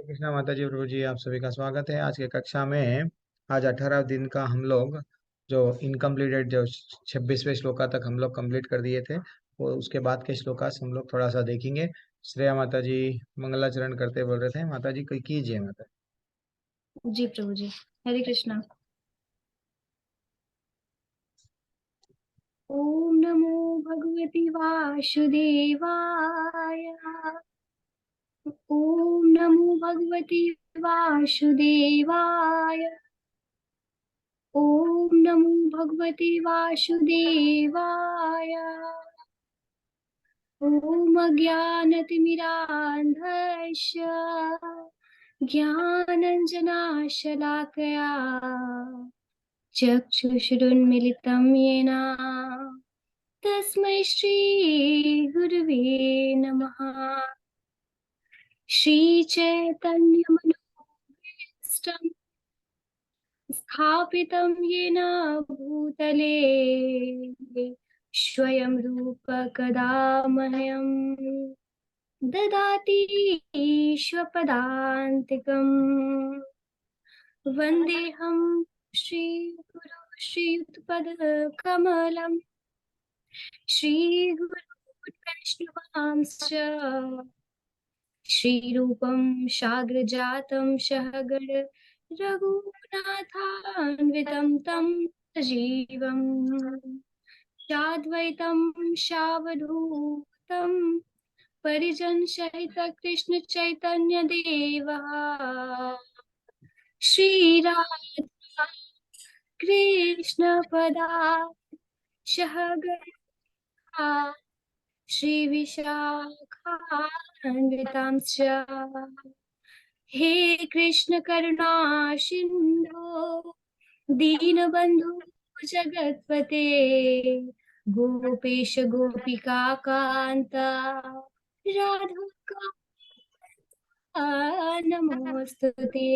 श्री कृष्णा माता जी प्रभु जी, आप सभी का स्वागत है आज के कक्षा में। आज 18 दिन का हम लोग जो इनकम्प्लीटेड जो 26वें श्लोका तक हम लोग कंप्लीट कर दिए थे, वो उसके बाद के श्लोकास हम लोग थोड़ा सा देखेंगे। श्रेया माता जी मंगलाचरण करते बोल रहे थे, माता जी कोई कीजिए माता। जी प्रभु जी। हरे कृष्णा। ओम नमो भगवते वासुदेवाय। ओम नमो भगवते वासुदेवाय। ओम नमो भगवते वासुदेवाय। ओम अज्ञानतिमिरान्धस्य ज्ञानञ्जनाशलाकया चक्षुषुरुन्मिलितं येन तस्मै श्रीगुरवे नमः। श्रीचैतन्यमनोभीष्टं स्थापितं येन भूतले स्वयं रूप कदा मह्यं ददाति स्वपदान्तिकम्। वन्देऽहं श्रीगुरो श्रीयुतपदकमलं श्रीगुरुवैष्णवांश्च श्रीरूपं साग्रजातं सहगण रघुनाथान्वितं तं सजीवं साद्वैतं सावधूतं परिजनसहित कृष्ण चैतन्य देवः श्रीराधा कृष्ण पदा सहगणा श्रीविशाखान्वितांश्च। हे कृष्ण करुणा सिन्धो दीनबन्धु जगत्पते गोपेश गोपिका कान्त राधा नमोस्तुते।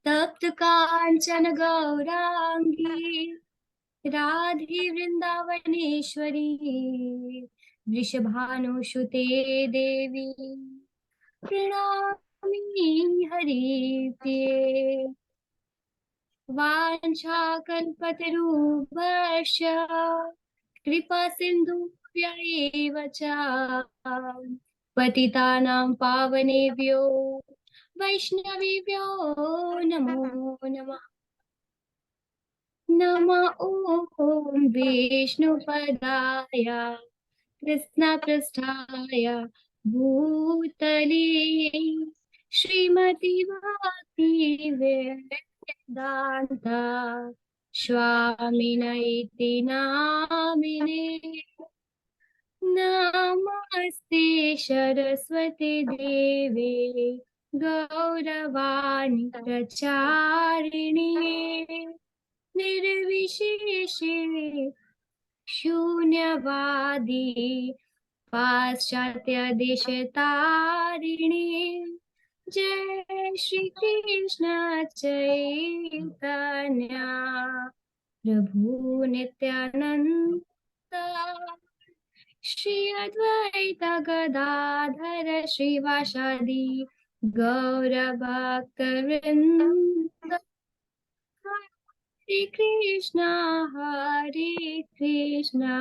तप्त कांचन गौरांगी राधे वृंदावनेश्वरी वृषभानुसुते देवी प्रणमामि हरिप्रिये। वाञ्छाकल्पतरुभ्यश्च कृपा सिन्धुभ्यैव च पतितानां पावनेभ्यो वैष्णवेभ्यो नमो नमः। नमः ॐ विष्णुपदाय कृष्णपृष्ठाय भूतले श्रीमति भक्ति वेदांत स्वामिनैति नामिने। नमस्ते सरस्वती देवे गौरवाणी प्रचारिणे निर्विशेषे शून्यवादी पाश्चात्य देशतारिणे। जय श्री कृष्ण चैतन्य प्रभु नित्यानंद श्री अद्वैत गदाधर श्रीवासादि गौर भक्तवृंद। हरे कृष्णा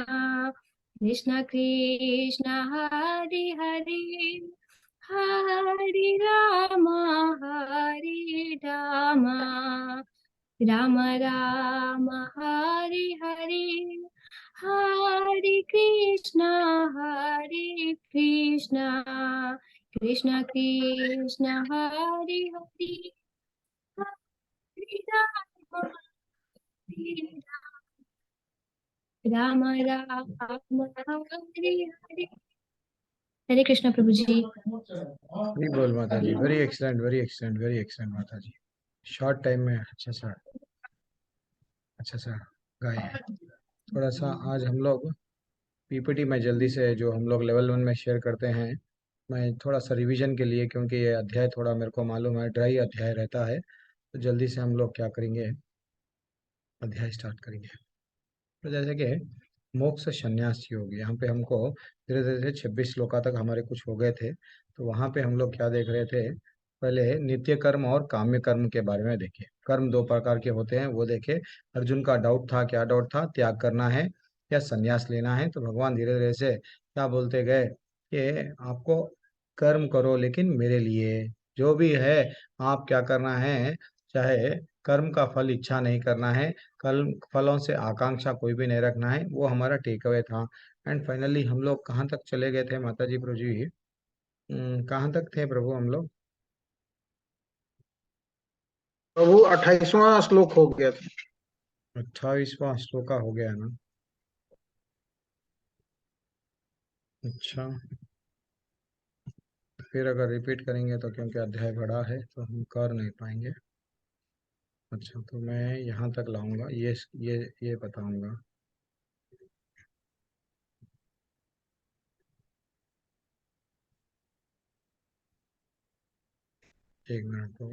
कृष्ण कृष्ण हरे हरे हरे राम राम राम हरे हरे हरे कृष्णा कृष्ण कृष्ण हरे हरे हरे राम राम हरे हरे। हरे कृष्ण प्रभु जी। हरी बोल माता जी, very excellent very excellent very excellent माता जी। शॉर्ट टाइम में अच्छा सा गाए हैं। थोड़ा सा आज हम लोग पीपीटी में जल्दी से जो हम लोग लेवल 1 में शेयर करते हैं, मैं थोड़ा सा रिवीजन के लिए, क्योंकि ये अध्याय थोड़ा मेरे को मालूम है ड्राई अध्याय रहता है, तो जल्दी से हम लोग क्या करेंगे, अध्याय स्टार्ट करेंगे। तो जैसे कि मोक्ष संन्यास योग, यहाँ पे हमको धीरे धीरे 26 श्लोका तक हमारे कुछ हो गए थे। तो वहां पे हम लोग क्या देख रहे थे, पहले नित्य कर्म और काम्य कर्म के बारे में देखे। कर्म दो प्रकार के होते हैं वो देखे। अर्जुन का डाउट था, क्या डाउट था, त्याग करना है या संन्यास लेना है। तो भगवान धीरे धीरे से क्या बोलते गए कि आपको कर्म करो लेकिन मेरे लिए, जो भी है आप क्या करना है, चाहे कर्म का फल इच्छा नहीं करना है, कल फलों से आकांक्षा कोई भी नहीं रखना है, वो हमारा टेक अवे था। एंड फाइनली हम लोग कहाँ तक चले गए थे माता जी, प्रभु जी? कहाँ तक थे प्रभु हम लोग? प्रभु 28वां श्लोक हो गया था। 28वां श्लोका हो गया ना? अच्छा, फिर अगर रिपीट करेंगे तो क्योंकि अध्याय बड़ा है तो हम कर नहीं पाएंगे। अच्छा, तो मैं यहाँ तक लाऊंगा, ये बताऊंगा। एक मिनट तो।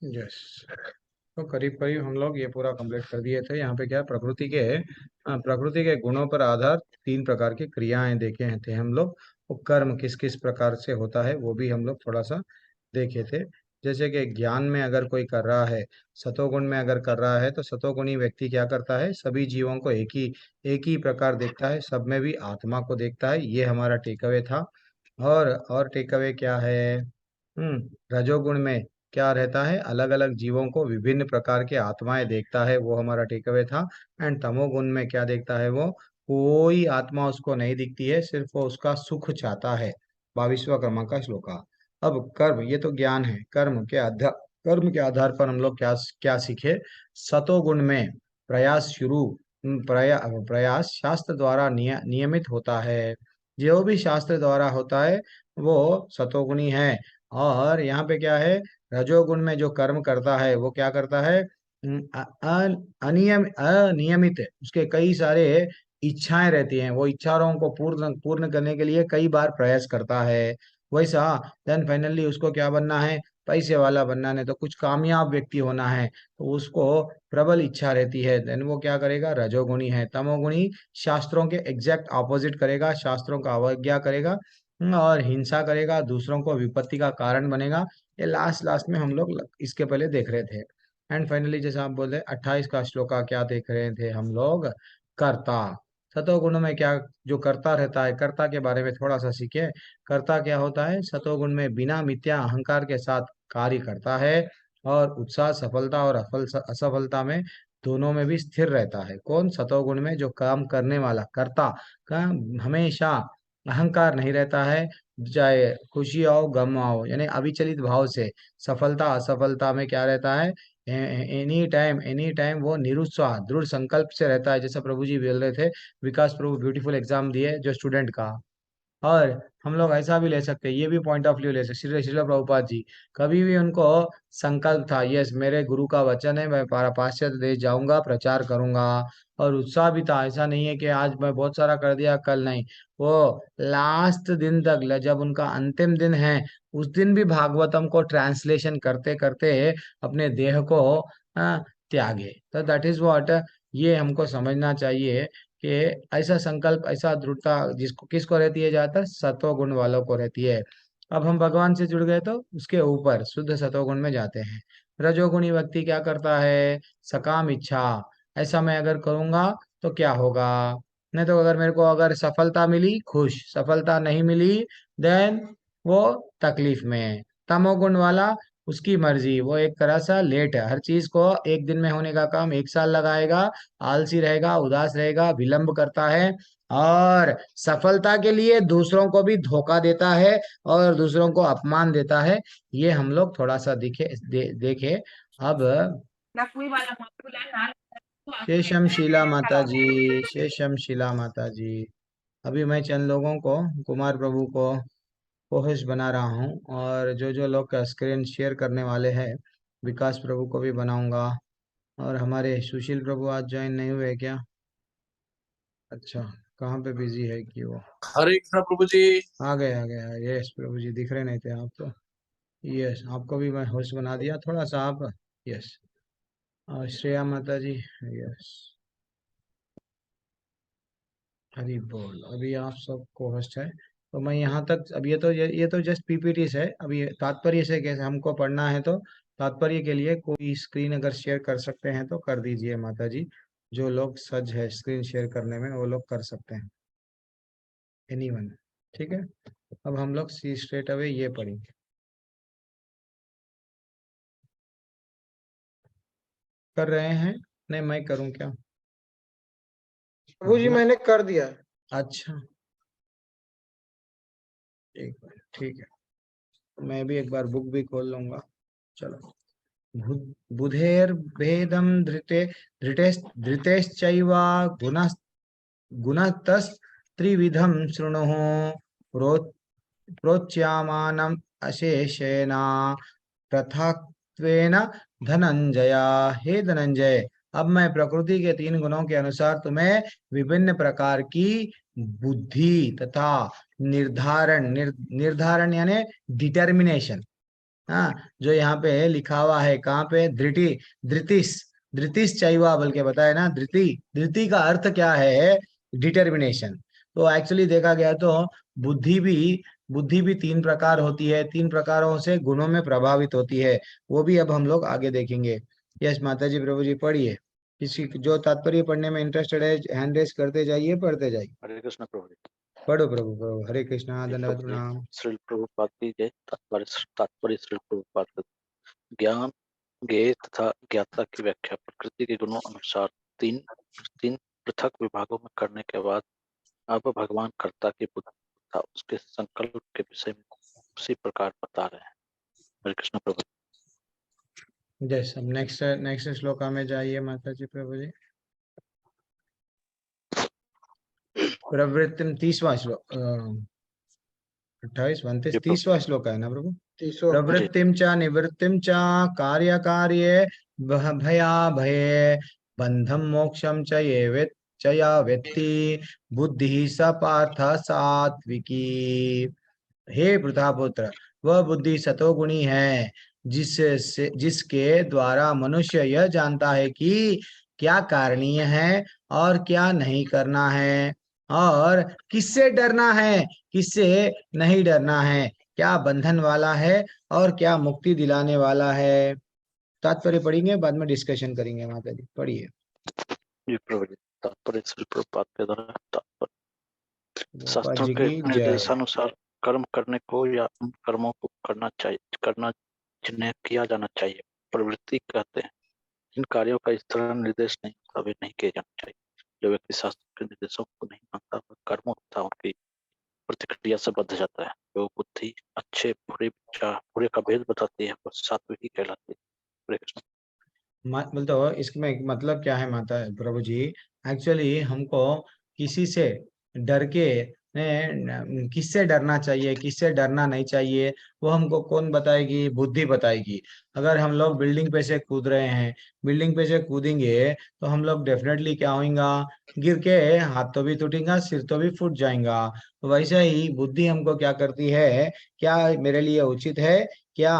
यस, तो करीब करीब हम लोग ये पूरा कंप्लीट कर दिए थे। यहाँ पे क्या है, प्रकृति के गुणों पर आधार 3 प्रकार की क्रियाएं देखे हैं थे हम लोग। वो कर्म किस किस प्रकार से होता है वो भी हम लोग थोड़ा सा देखे थे। जैसे कि ज्ञान में अगर कोई कर रहा है, सतोगुण में अगर कर रहा है, तो सतोगुणी व्यक्ति क्या करता है, सभी जीवों को एक ही प्रकार देखता है, सब में भी आत्मा को देखता है। ये हमारा टेक अवे था। और टेक अवे क्या है, रजोगुण में क्या रहता है, अलग अलग जीवों को विभिन्न प्रकार के आत्माएं देखता है, वो हमारा टेक अवे था। एंड तमोगुण में क्या देखता है वो, कोई आत्मा उसको नहीं दिखती है, सिर्फ वो उसका सुख चाहता है। 22वां क्रमांक का श्लोका। अब कर्म, ये तो ज्ञान है। कर्म के आधार पर हम लोग क्या क्या सीखे, सतोगुण में प्रयास शुरू, प्रयास शास्त्र द्वारा नियमित होता है। जो भी शास्त्र द्वारा होता है वो सतोगुणी है। और यहाँ पे क्या है, रजोगुण में जो कर्म करता है वो क्या करता है, अनियमित है, उसके कई सारे इच्छाएं रहती हैं, वो इच्छाओं को पूर्ण पूर्ण करने के लिए कई बार प्रयास करता है। वैसा देन फाइनली उसको क्या बनना है, पैसे वाला बनना, नहीं तो कुछ कामयाब व्यक्ति होना है, तो उसको प्रबल इच्छा रहती है, देन वो क्या करेगा, रजोगुणी है। तमोगुणी शास्त्रों के एग्जैक्ट ऑपोजिट करेगा, शास्त्रों का अवज्ञा करेगा, और हिंसा करेगा, दूसरों को विपत्ति का कारण बनेगा। ये लास्ट लास्ट में हम लोग इसके पहले देख रहे थे। एंड फाइनली जैसे आप बोल रहे 28 का श्लोका क्या देख रहे थे हम लोग, कर्ता। सतोगुण में क्या, जो कर्ता रहता है, कर्ता के बारे में थोड़ा सा सीखे। कर्ता क्या होता है, सतोगुण में बिना मिथ्या अहंकार के साथ कार्य करता है, और उत्साह, सफलता और असफलता में दोनों में भी स्थिर रहता है। कौन, सतोगुण में जो काम करने वाला कर्ता का हमेशा अहंकार नहीं रहता है, चाहे खुशी आओ गम आओ, यानी अविचलित भाव से सफलता असफलता में क्या रहता है, एनी टाइम वो निरुत्साह दृढ़ संकल्प से रहता है। जैसा प्रभु जी बोल रहे थे, विकास प्रभु ब्यूटीफुल एग्जाम दिए जो स्टूडेंट का। और हम लोग ऐसा भी ले सकते हैं, ये भी पॉइंट ऑफ व्यू ले सकते, श्री श्रील प्रभुपाद जी कभी भी उनको संकल्प था, यस मेरे गुरु का वचन है, मैं पाश्चात्य देश जाऊंगा, प्रचार करूंगा। और उत्साह भी था, ऐसा नहीं है कि आज मैं बहुत सारा कर दिया कल नहीं। वो लास्ट दिन तक, जब उनका अंतिम दिन है, उस दिन भी भागवतम को ट्रांसलेशन करते करते अपने देह को त्यागे। तो दैट इज व्हाट, ये हमको समझना चाहिए कि ऐसा संकल्प, ऐसा दृढ़ता जिसको किसको रहती है, ज्यादातर सतोगुण वालों को रहती है। अब हम भगवान से जुड़ गए तो उसके ऊपर शुद्ध सतोगुण में जाते हैं। रजोगुणी व्यक्ति क्या करता है, सकाम इच्छा, ऐसा मैं अगर करूंगा तो क्या होगा, नहीं तो अगर मेरे को अगर सफलता मिली खुश, सफलता नहीं मिली देन वो तकलीफ में है। तमोगुण वाला, उसकी मर्जी, वो एक तरह से लेट है, हर चीज को एक दिन में होने का काम 1 साल लगाएगा, आलसी रहेगा, उदास रहेगा, विलंब करता है, और सफलता के लिए दूसरों को भी धोखा देता है और दूसरों को अपमान देता है। ये हम लोग थोड़ा सा देखे। अब शेषम शीला माता जी, शेषम शीला माता जी, अभी मैं चंद लोगों को, कुमार प्रभु को होस्ट बना रहा हूँ, और जो जो लोग स्क्रीन शेयर करने वाले हैं विकास प्रभु को भी बनाऊंगा। और हमारे सुशील प्रभु आज ज्वाइन नहीं हुए क्या? अच्छा, कहाँ पे बिजी है कि वो? हरे कृष्णा प्रभु जी। आ गए आ गए। यस प्रभु जी, दिख रहे नहीं थे आप तो। यस, आपको भी मैं होस्ट बना दिया थोड़ा सा आप। यस। और श्रेया माता जी। यस। हरी बोल। अभी आप सब को होस्ट है, तो मैं यहाँ तक अब ये तो जस्ट पीपीटी है। अभी तात्पर्य से कैसे हमको पढ़ना है, तो तात्पर्य के लिए कोई स्क्रीन अगर शेयर कर सकते हैं तो कर दीजिए माता जी। जो लोग सज है स्क्रीन शेयर करने में वो लोग कर सकते हैं। एनीवन? ठीक है। अब हम लोग सी स्ट्रेट अवे ये पढ़ेंगे। कर रहे हैं? नहीं, मैं करूं क्या? प्रभु जी मैंने कर दिया है। अच्छा, एक मिनट, ठीक है। मैं भी एक बार बुक भी खोल लूंगा। चलो। बुधेर भेदम धृते धृतेश्चैव गुण गुणतस्त्रिविधं शृणुः प्रो प्रोच्यमानम् अशेषेण पृथक्त्वेन धनंजय। हे धनंजय, अब मैं प्रकृति के 3 गुणों के अनुसार तुम्हें विभिन्न प्रकार की बुद्धि तथा निर्धारण यानी डिटर्मिनेशन, हाँ, जो यहाँ पे लिखा हुआ है, कहाँ पे? धृतिस धृतिस चाहिए बल्कि के बताया ना। धृति का अर्थ क्या है? डिटर्मिनेशन। तो एक्चुअली देखा गया तो बुद्धि भी बुद्धि भी 3 प्रकार होती है, 3 प्रकारों से गुणों में प्रभावित होती है। वो भी अब हम लोग आगे देखेंगे। यस माता जी, प्रभु जी पढ़िए। किसी जो तात्पर्य पढ़ने में इंटरेस्टेड है हैंड रेस करते जाइए, पढ़ते जाइए। हरे कृष्णा प्रभु जी। पढ़ो प्रभु प्रभु। हरे कृष्णा, जी धन्यवाद, प्रभु जी। प्रणाम। श्रील प्रभुपाद की जय। तात्पर्य श्रील प्रभुपाद का। ज्ञान, ज्ञेय तथा ज्ञाता की व्याख्या प्रकृति के गुणों अनुसार तीन तीन पृथक विभागों में करने के बाद अब भगवान कर्ता की बुद्धि तथा उसके संकल्प के विषय में उसी प्रकार बता रहे हैं। हरे कृष्ण प्रभु। जय सब। नेक्स्ट श्लोका में जाइए माता जी, प्रभु जी। प्रवृत्तिम 30वां श्लोक, 28 29 जी प्रभु। 30वां श्लोक है ना प्रभु? तीसरा जी प्रवृत्तिम च निवृत्तिम च कार्य कार्ये भया भये बंधम मोक्षम च या वेत्ति बुद्धि स पार्थ सात्विकी। हे प्रतापुत्र, वह बुद्धि सतोगुणी है जिसके द्वारा मनुष्य यह जानता है कि क्या कारणीय है और क्या नहीं करना है, और किससे डरना है, किससे नहीं डरना है, क्या बंधन वाला है और क्या मुक्ति दिलाने वाला है। तात्पर्य पढ़ेंगे, बाद में डिस्कशन करेंगे। माता जी पढ़िए। जी प्रभु जी। तात्पर्य श्रील प्रभुपाद के द्वारा तात्पर्य गोपाल शास्त्रों जी के की जय। निर्देशानुसार कर्म करने को या उन कर्मों को करना जिन्हें किया जाना चाहिए प्रवृत्ति कहते हैं। जिन कार्यों का इस तरह निर्देश नहीं होता वे नहीं किए जाने चाहिए। जो व्यक्ति शास्त्र के निर्देशों को नहीं मानता वह कर्मों तथा उनकी प्रतिक्रिया से बंध जाता है। जो बुद्धि अच्छे बुरे का भेद बताती है वह सात्विकी कहलाती है। हरे कृष्ण। बोलते हो इसमें मतलब क्या है माता प्रभु जी? एक्चुअली हमको किसी से डर के किससे डरना चाहिए, किससे डरना नहीं चाहिए, वो हमको कौन बताएगी? बुद्धि बताएगी। अगर हम लोग बिल्डिंग पे से कूद रहे हैं, बिल्डिंग पे से कूदेंगे तो हम लोग डेफिनेटली क्या होगा? गिर के हाथ तो भी टूटेगा, सिर तो भी फूट जाएगा। तो वैसे ही बुद्धि हमको क्या करती है? क्या मेरे लिए उचित है, क्या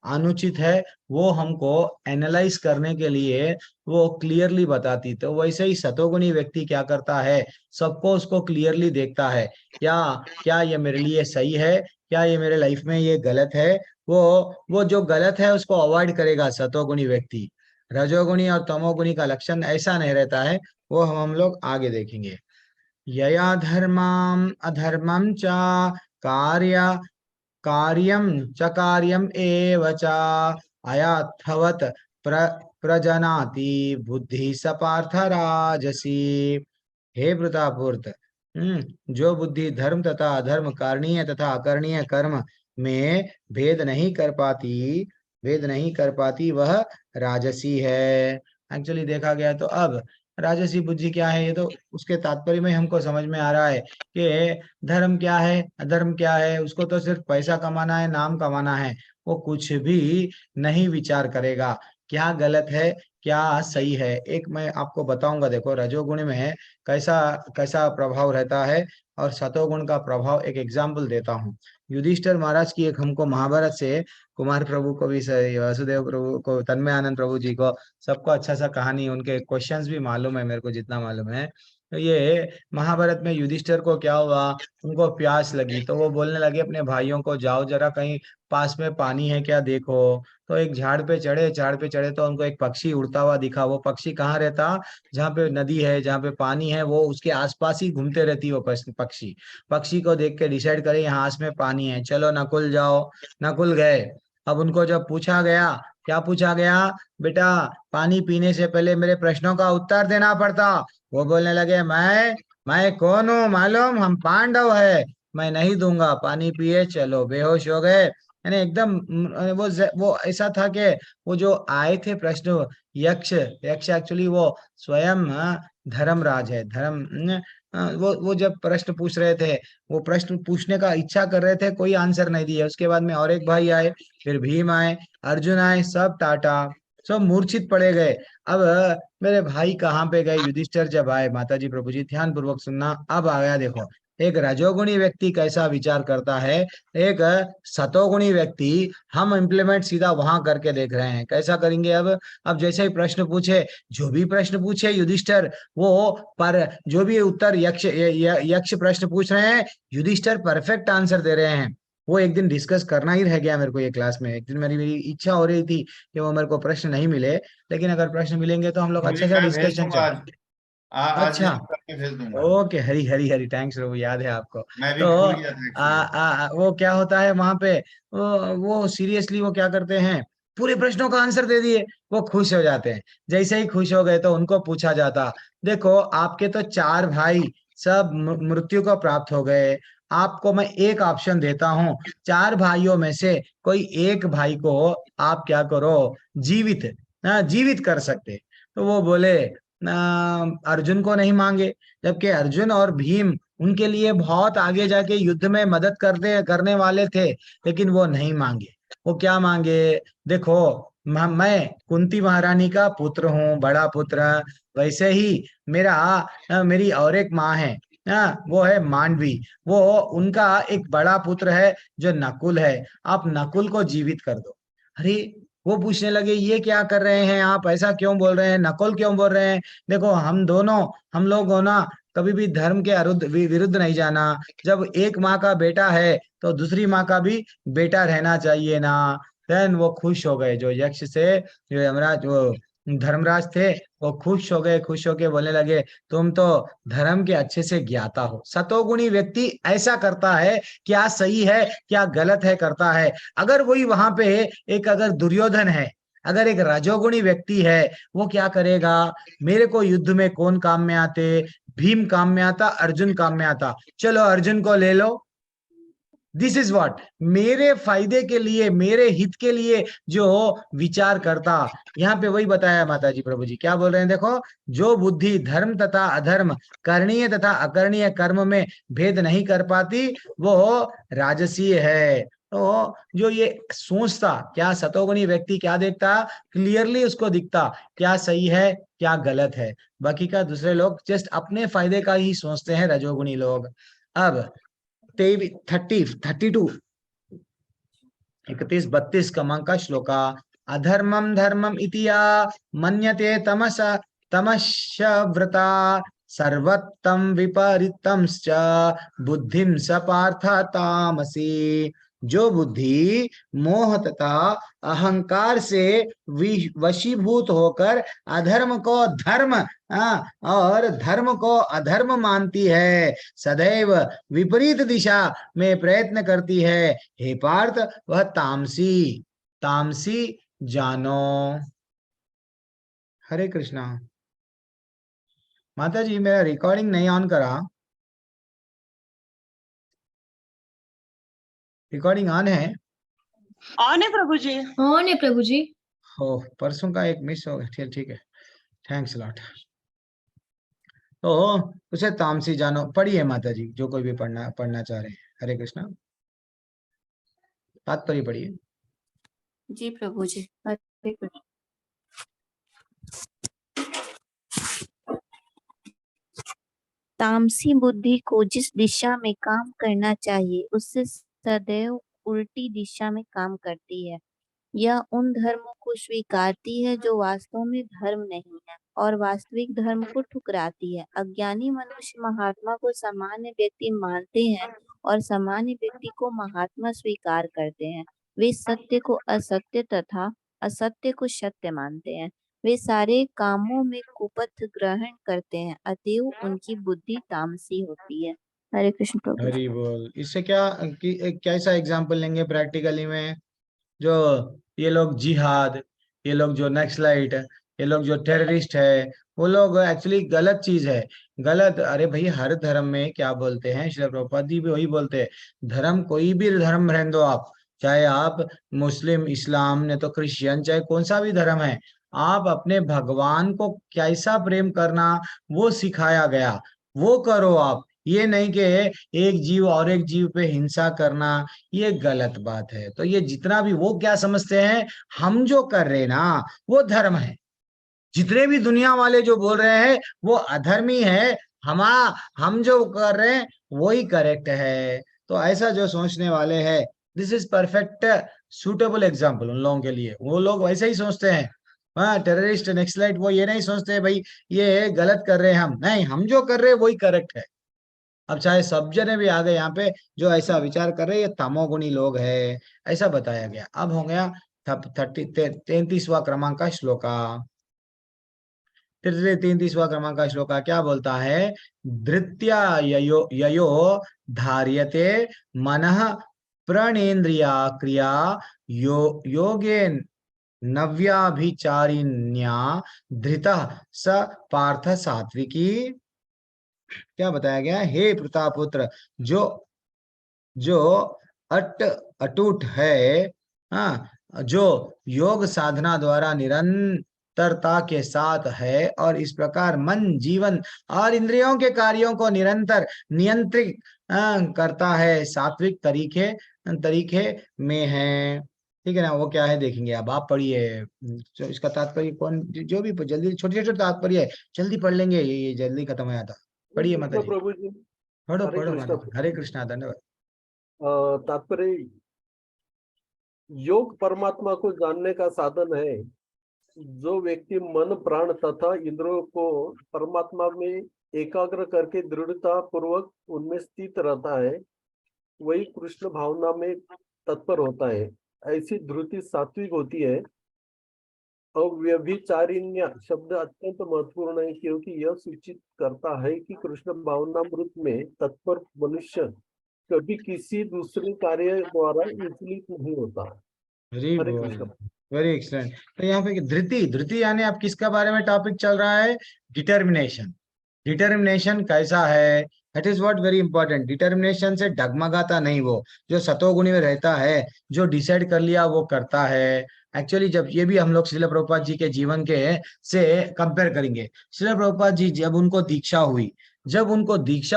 अनुचित है, वो हमको एनालाइज करने के लिए वो क्लियरली बताती। तो वैसे ही सतोगुणी व्यक्ति क्या करता है? सबको उसको क्लियरली देखता है। क्या क्या ये मेरे लिए सही है, क्या ये मेरे लाइफ में ये गलत है। वो जो गलत है उसको अवॉइड करेगा सतोगुणी व्यक्ति। रजोगुणी और तमोगुणी का लक्षण ऐसा नहीं रहता है। वो हम लोग आगे देखेंगे। यया धर्मम अधर्मम च कार्य कार्यम च कार्यम एव च अयाथवत प्रजनाति बुद्धि स पार्थ राजसी। हे प्रतापूर्त, जो बुद्धि धर्म तथा अधर्म, करणीय तथा अकरणीय कर्म में भेद नहीं कर पाती वह राजसी है। एक्चुअली देखा गया तो अब राजसी बुद्धि क्या है, ये तो उसके तात्पर्य में हमको समझ में आ रहा है कि धर्म क्या है, अधर्म क्या है। उसको तो सिर्फ पैसा कमाना है, नाम कमाना है। वो कुछ भी नहीं विचार करेगा, क्या गलत है क्या सही है। एक मैं आपको बताऊंगा, देखो रजोगुण में कैसा कैसा प्रभाव रहता है और सतोगुण का प्रभाव। एक एग्जाम्पल देता हूँ। युधिष्ठिर महाराज की एक हमको महाभारत से, कुमार प्रभु को भी सही, वासुदेव प्रभु को, तन्मय आनंद प्रभु जी को, सबको अच्छा सा कहानी, उनके क्वेश्चंस भी मालूम है मेरे को जितना मालूम है। तो ये महाभारत में युधिष्ठिर को क्या हुआ, उनको प्यास लगी तो वो बोलने लगे अपने भाइयों को, जाओ जरा कहीं पास में पानी है क्या देखो। तो एक झाड़ पे चढ़े तो उनको एक पक्षी उड़ता हुआ दिखा। वो पक्षी कहाँ रहता, जहाँ पे नदी है, जहाँ पे पानी है, वो उसके आसपास ही घूमते रहती है वो पक्षी। पक्षी को देख के डिसाइड करे यहाँ आस में पानी है, चलो नकुल जाओ। नकुल गए। अब उनको जब पूछा गया, क्या पूछा गया, बेटा पानी पीने से पहले मेरे प्रश्नों का उत्तर देना पड़ता। वो बोलने लगे, मैं कौन हूँ मालूम, हम पांडव है, मैं नहीं दूंगा। पानी पिए, चलो बेहोश हो गए। यानी एकदम वो ऐसा था कि वो जो आए थे प्रश्न, यक्ष यक्ष एक्चुअली वो स्वयं धर्मराज है। वो जब प्रश्न पूछ रहे थे, वो प्रश्न पूछने का इच्छा कर रहे थे, कोई आंसर नहीं दिया। उसके बाद में और एक भाई आए, फिर भीम आए, अर्जुन आए, सब टाटा, सब मूर्छित पड़े गए। अब मेरे भाई कहाँ पे गए, युधिष्ठिर जब आए, माता जी प्रभु जी ध्यान पूर्वक सुनना, अब आया देखो एक रजोगुणी व्यक्ति कैसा विचार करता है, एक सतोगुणी व्यक्ति। हम इम्प्लीमेंट सीधा वहां करके देख रहे हैं, कैसा करेंगे। अब जैसे ही प्रश्न पूछे, जो भी प्रश्न पूछे युधिष्ठिर, वो पर जो भी उत्तर यक्ष प्रश्न पूछ रहे हैं, युधिष्ठिर परफेक्ट आंसर दे रहे हैं। वो एक दिन डिस्कस करना ही रह गया मेरे को ये क्लास में। एक दिन मेरी इच्छा हो रही थी कि वो मेरे को प्रश्न नहीं मिले, लेकिन अगर प्रश्न मिलेंगे तो हम लोग प्रभु जी अच्छे से मैं भेज डिस्कशन दूंगा चल। आज। आज अच्छा, लिस्ट करके भेज दूंगा। ओके, हरी हरी हरी, थैंक्स प्रभु, याद है आपको। मैं भी तो भूल गया था एक्चुअली। वो क्या होता है वहां पे, वो सीरियसली वो क्या करते हैं, पूरे प्रश्नों का आंसर दे दिए, वो खुश हो जाते हैं। जैसे ही खुश हो गए तो उनको पूछा जाता, देखो आपके तो चार भाई सब मृत्यु को प्राप्त हो गए, आपको मैं एक ऑप्शन देता हूँ, चार भाइयों में से कोई एक भाई को आप क्या करो, जीवित जीवित कर सकते। तो वो बोले अर्जुन को नहीं मांगे, जबकि अर्जुन और भीम उनके लिए बहुत आगे जाके युद्ध में मदद करने वाले थे, लेकिन वो नहीं मांगे। वो क्या मांगे, देखो मैं कुंती महारानी का पुत्र हूँ, बड़ा पुत्र। वैसे ही मेरी और एक माँ है, वो है मांडवी। वो उनका एक बड़ा पुत्र है जो नकुल है, आप नकुल को जीवित कर दो। अरे, वो पूछने लगे ये क्या कर रहे हैं आप, ऐसा क्यों बोल रहे हैं, नकुल क्यों बोल रहे हैं। देखो हम लोग हो ना, कभी भी धर्म के विरुद्ध नहीं जाना। जब एक माँ का बेटा है तो दूसरी माँ का भी बेटा रहना चाहिए ना। देन वो खुश हो गए, जो यक्ष से, जो यमराज, वो धर्मराज थे, वो खुश हो गए। खुश होके बोलने लगे, तुम तो धर्म के अच्छे से ज्ञाता हो। सतोगुणी व्यक्ति ऐसा करता है, क्या सही है क्या गलत है करता है। अगर वही वहां पे एक अगर दुर्योधन है, अगर एक रजोगुणी व्यक्ति है, वो क्या करेगा, मेरे को युद्ध में कौन काम में आते, भीम काम में आता, अर्जुन काम में आता, चलो अर्जुन को ले लो। दिस इज व्हाट, मेरे फायदे के लिए, मेरे हित के लिए जो विचार करता। यहाँ पे वही बताया माता जी प्रभु जी क्या बोल रहे हैं, देखो, जो बुद्धि धर्म तथा अधर्म, करणीय तथा अकरणीय कर्म में भेद नहीं कर पाती, वो राजसीय है। तो जो ये सोचता, क्या सतोगुणी व्यक्ति क्या देखता, क्लियरली उसको दिखता क्या सही है क्या गलत है। बाकी का दूसरे लोग जस्ट अपने फायदे का ही सोचते हैं, रजोगुणी लोग। अब 32 31-32 क्रमांक का श्लोका, अधर्मम धर्मम इतिया मन्यते तमश्च व्रता सर्वत्तम विपरीतम बुद्धिम स पार्थ तामसी। जो बुद्धि मोह तथा अहंकार से वशीभूत होकर अधर्म को धर्म और धर्म को अधर्म मानती है, सदैव विपरीत दिशा में प्रयत्न करती है, हे पार्थ वह तामसी तामसी जानो। हरे कृष्णा। माता जी मेरा रिकॉर्डिंग नहीं ऑन करा, रिकॉर्डिंग ऑन है। ऑन है प्रभु जी। ऑन है प्रभु जी। हो, परसों का एक मिस हो गया, ठीक है, थैंक्स लॉट। तो उसे तामसी जानो, पढ़िए माता जी, जो कोई भी पढ़ना चाह रहे हैं। हरे कृष्णा, तात्पर्य पढ़िए। जी प्रभु जी, हरे कृष्ण। तामसी बुद्धि को जिस दिशा में काम करना चाहिए उससे सदैव उल्टी दिशा में काम करती है। यह उन धर्मों को स्वीकारती है जो वास्तव में धर्म नहीं है और वास्तविक धर्म को ठुकराती है। अज्ञानी मनुष्य महात्मा को सामान्य व्यक्ति मानते हैं और सामान्य व्यक्ति को महात्मा स्वीकार करते हैं। वे सत्य को असत्य तथा असत्य को सत्य मानते हैं। वे सारे कामों में कुपथ ग्रहण करते हैं, अतएव उनकी बुद्धि तामसी होती है। हरे कृष्ण प्रभु। हरि बोल। इससे क्या कैसा एग्जाम्पल लेंगे प्रैक्टिकली में? जो ये लोग जिहाद, ये लोग जो नक्सलाइट, ये लोग जो टेररिस्ट है, वो लोग एक्चुअली गलत चीज है, गलत। अरे भाई, हर धर्म में क्या बोलते हैं, श्रील प्रभुपाद जी भी वही बोलते हैं, धर्म कोई भी धर्म रहने दो आप, चाहे आप मुस्लिम, इस्लाम, ने तो क्रिश्चियन, चाहे कौन सा भी धर्म है, आप अपने भगवान को कैसा प्रेम करना वो सिखाया गया, वो करो आप। ये नहीं कि एक जीव और एक जीव पे हिंसा करना, ये गलत बात है। तो ये जितना भी वो क्या समझते हैं, हम जो कर रहे हैं ना वो धर्म है, जितने भी दुनिया वाले जो बोल रहे हैं वो अधर्मी है, हम जो कर रहे हैं वही करेक्ट है। तो ऐसा जो सोचने वाले हैं, this is perfect suitable example उन लोगों के लिए। वो लोग वैसे ही सोचते हैं, हाँ, टेररिस्ट नेक्सलाइट, वो ये नहीं सोचते भाई ये गलत कर रहे हैं, हम नहीं, हम जो कर रहे हैं वही करेक्ट है। अब चाहे सब जने भी आ गए यहाँ पे जो ऐसा विचार कर रहे हैं, ये तमोगुणी लोग है, ऐसा बताया गया। अब हो गया 33वां क्रमांक का श्लोका। 33वां क्रमांक का श्लोका क्या बोलता है? धृत्या ययो धार्यते मनः प्रणेन्द्रिया क्रिया योगेन नव्याभिचारिण्या धृतः स पार्थ सात्विकी। क्या बताया गया? हे प्रतापुत्र, जो अटूट है, हाँ, जो योग साधना द्वारा निरंतरता के साथ है और इस प्रकार मन, जीवन और इंद्रियों के कार्यों को निरंतर नियंत्रित करता है, सात्विक तरीके में है। ठीक है ना? वो क्या है देखेंगे, अब आप पढ़िए। इसका तात्पर्य कौन, जो भी जल्दी छोटे छोटे तात्पर्य जल्दी पढ़ लेंगे, ये जल्दी खत्म हो जाता। पढ़िए माता जी, प्रभु जी। पढ़ो हरे पढ़ो कृष्णा। माता जी। हरे कृष्णा, धन्यवाद। तात्पर्य, योग परमात्मा को जानने का साधन है। जो व्यक्ति मन, प्राण तथा इंद्रियों को परमात्मा में एकाग्र करके दृढ़ता पूर्वक उनमें स्थित रहता है, वही कृष्ण भावना में तत्पर होता है। ऐसी धृति सात्विक होती है। अव्यभिचारिण्य शब्द अत्यंत महत्वपूर्ण है, क्योंकि यह सूचित करता है कि कृष्ण भावनामृत में तत्पर मनुष्य कभी किसी दूसरे कार्य द्वारा विचलित नहीं होता। हरे कृष्ण। Very excellent. तो यहाँ पे धृति यानी आप किसका बारे में टॉपिक चल रहा है? डिटर्मिनेशन। डिटर्मिनेशन कैसा है, that is what very important. Determination से डगमगाता नहीं, वो जो सतोगुणी में रहता है, जो डिसाइड कर लिया वो करता है। एक्चुअली जब ये भी हम लोग श्रील प्रभुपाद जी के जीवन के से कंपेयर करेंगे। श्रील प्रभुपाद जी जब उनको दीक्षा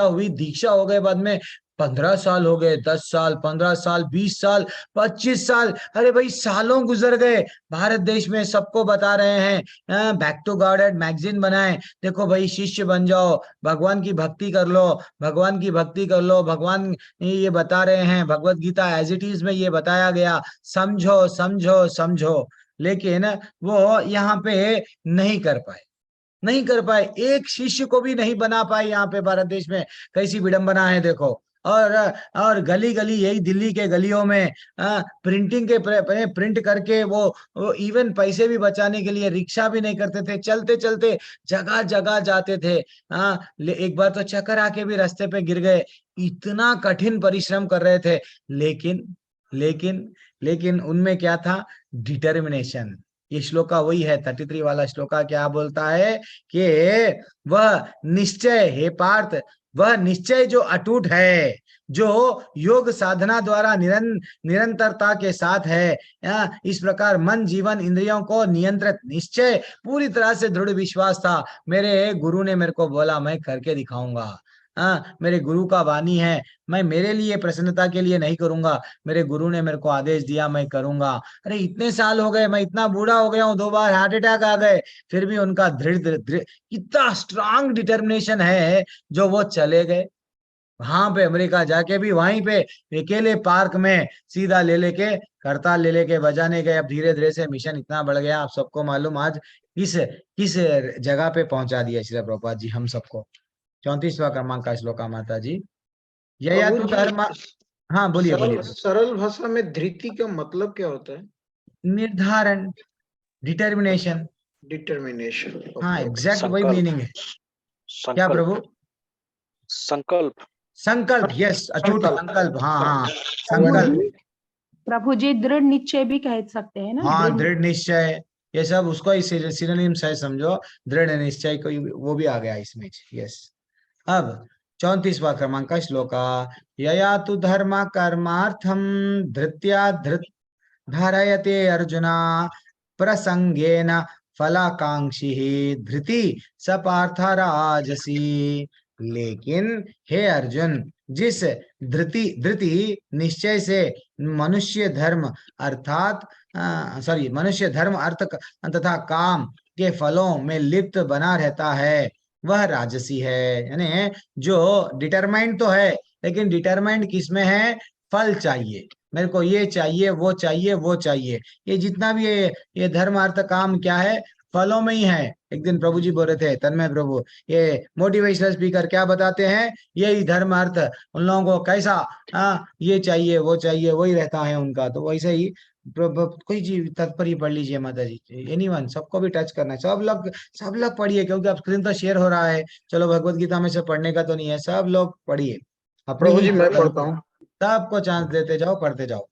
हुई, दीक्षा हो गए बाद में 15 साल हो गए, 10 साल, 15 साल, 20 साल, 25 साल, अरे भाई सालों गुजर गए। भारत देश में सबको बता रहे हैं, बैक टू गॉड मैगजीन बनाए, देखो भाई शिष्य बन जाओ, भगवान की भक्ति कर लो, भगवान की भक्ति कर लो। भगवान ये बता रहे हैं, Bhagavad Gita as it is में ये बताया गया, समझो समझो समझो। लेकिन वो यहाँ पे नहीं कर पाए, एक शिष्य को भी नहीं बना पाए। यहाँ पे भारत देश में कैसी विडंबना है देखो। और गली गली, यही दिल्ली के गलियों में प्रिंटिंग के प्रिंट करके वो इवन पैसे भी बचाने के लिए रिक्शा भी नहीं करते थे, चलते चलते जगह जगह जाते थे। एक बार तो चक्कर आके भी रास्ते पे गिर गए, इतना कठिन परिश्रम कर रहे थे। लेकिन उनमें क्या था? डिटर्मिनेशन। ये श्लोका वही है, 33 वाला श्लोका क्या बोलता है कि वह निश्चय, हे पार्थ, वह निश्चय जो अटूट है, जो योग साधना द्वारा निरंतरता के साथ है, इस प्रकार मन, जीवन, इंद्रियों को नियंत्रित निश्चय, पूरी तरह से दृढ़ विश्वास था। मेरे गुरु ने मेरे को बोला मैं करके दिखाऊंगा। हाँ, मेरे गुरु का वाणी है, मैं मेरे लिए प्रसन्नता के लिए नहीं करूंगा, मेरे गुरु ने मेरे को आदेश दिया मैं करूंगा। अरे इतने साल हो गए, मैं इतना बूढ़ा हो गया हूँ, 2 बार हार्ट अटैक आ गए, फिर भी उनका दृढ़ दृढ़ इतना स्ट्रांग डिटर्मिनेशन है, जो वो चले गए वहां पे अमेरिका जाके भी वहीं पे अकेले पार्क में सीधा ले लेके करताल ले लेके बजाने गए। अब धीरे धीरे से मिशन इतना बढ़ गया, आप सबको मालूम आज किस किस जगह पे पहुंचा दिया श्री प्रभुपाद जी हम सबको। 34वां क्रमांक का श्लोक माता जी। यया प्रभु तु जी, धर्म। हाँ बोलिए सरल बोलिए। सरल भाषा में धृति का मतलब क्या होता है? निर्धारण, डिटर्मिनेशन। डिटर्मिनेशन। हाँ ओके। एग्जैक्ट वही संकल्प मीनिंग है। क्या संकल्प प्रभु? संकल्प संकल्प, यस, अचूट संकल्प। संकल्प, हाँ हाँ प्रभु संकल्प। जी प्रभु जी दृढ़ निश्चय भी कह सकते हैं ना, हाँ दृढ़ निश्चय, ये सब उसको ही सिनोनिम्स है समझो, दृढ़ निश्चय को वो भी आ गया इसमें। यस। अब 34वां क्रमांक का श्लोक। यया तु धर्म कर्मार्थम धृत्या धृत धारयते अर्जुना प्रसंगेन फलाकांक्षी धृति स पार्थ राजसी। लेकिन हे अर्जुन, जिस धृति धृति निश्चय से मनुष्य धर्म अर्थात मनुष्य धर्म अर्थ तथा काम के फलों में लिप्त बना रहता है, वह राजसी है। यानी जो डिटरमाइंड तो है, लेकिन डिटरमाइंड किसमें है? फल चाहिए, मेरे को ये चाहिए, वो चाहिए, वो चाहिए। ये जितना भी ये धर्म अर्थ काम क्या है? फलों में ही है। एक दिन प्रभु जी बोल रहे थे, तन्मय प्रभु, ये मोटिवेशनल स्पीकर क्या बताते हैं? यही धर्म अर्थ उन लोगों को कैसा ये चाहिए, वो चाहिए, वही रहता है उनका। तो वैसे ही कोई चीज तात्पर्य पढ़ लीजिए माता जी, एनीवन, सबको भी टच करना है। सब लोग पढ़िए, क्योंकि अब स्क्रीन तो शेयर हो रहा है। चलो भगवत गीता में से पढ़ने का तो नहीं है, सब लोग पढ़िए अपनी प्रभु ही जी मैं पढ़ता हूँ। सबको चांस देते जाओ, पढ़ते जाओ।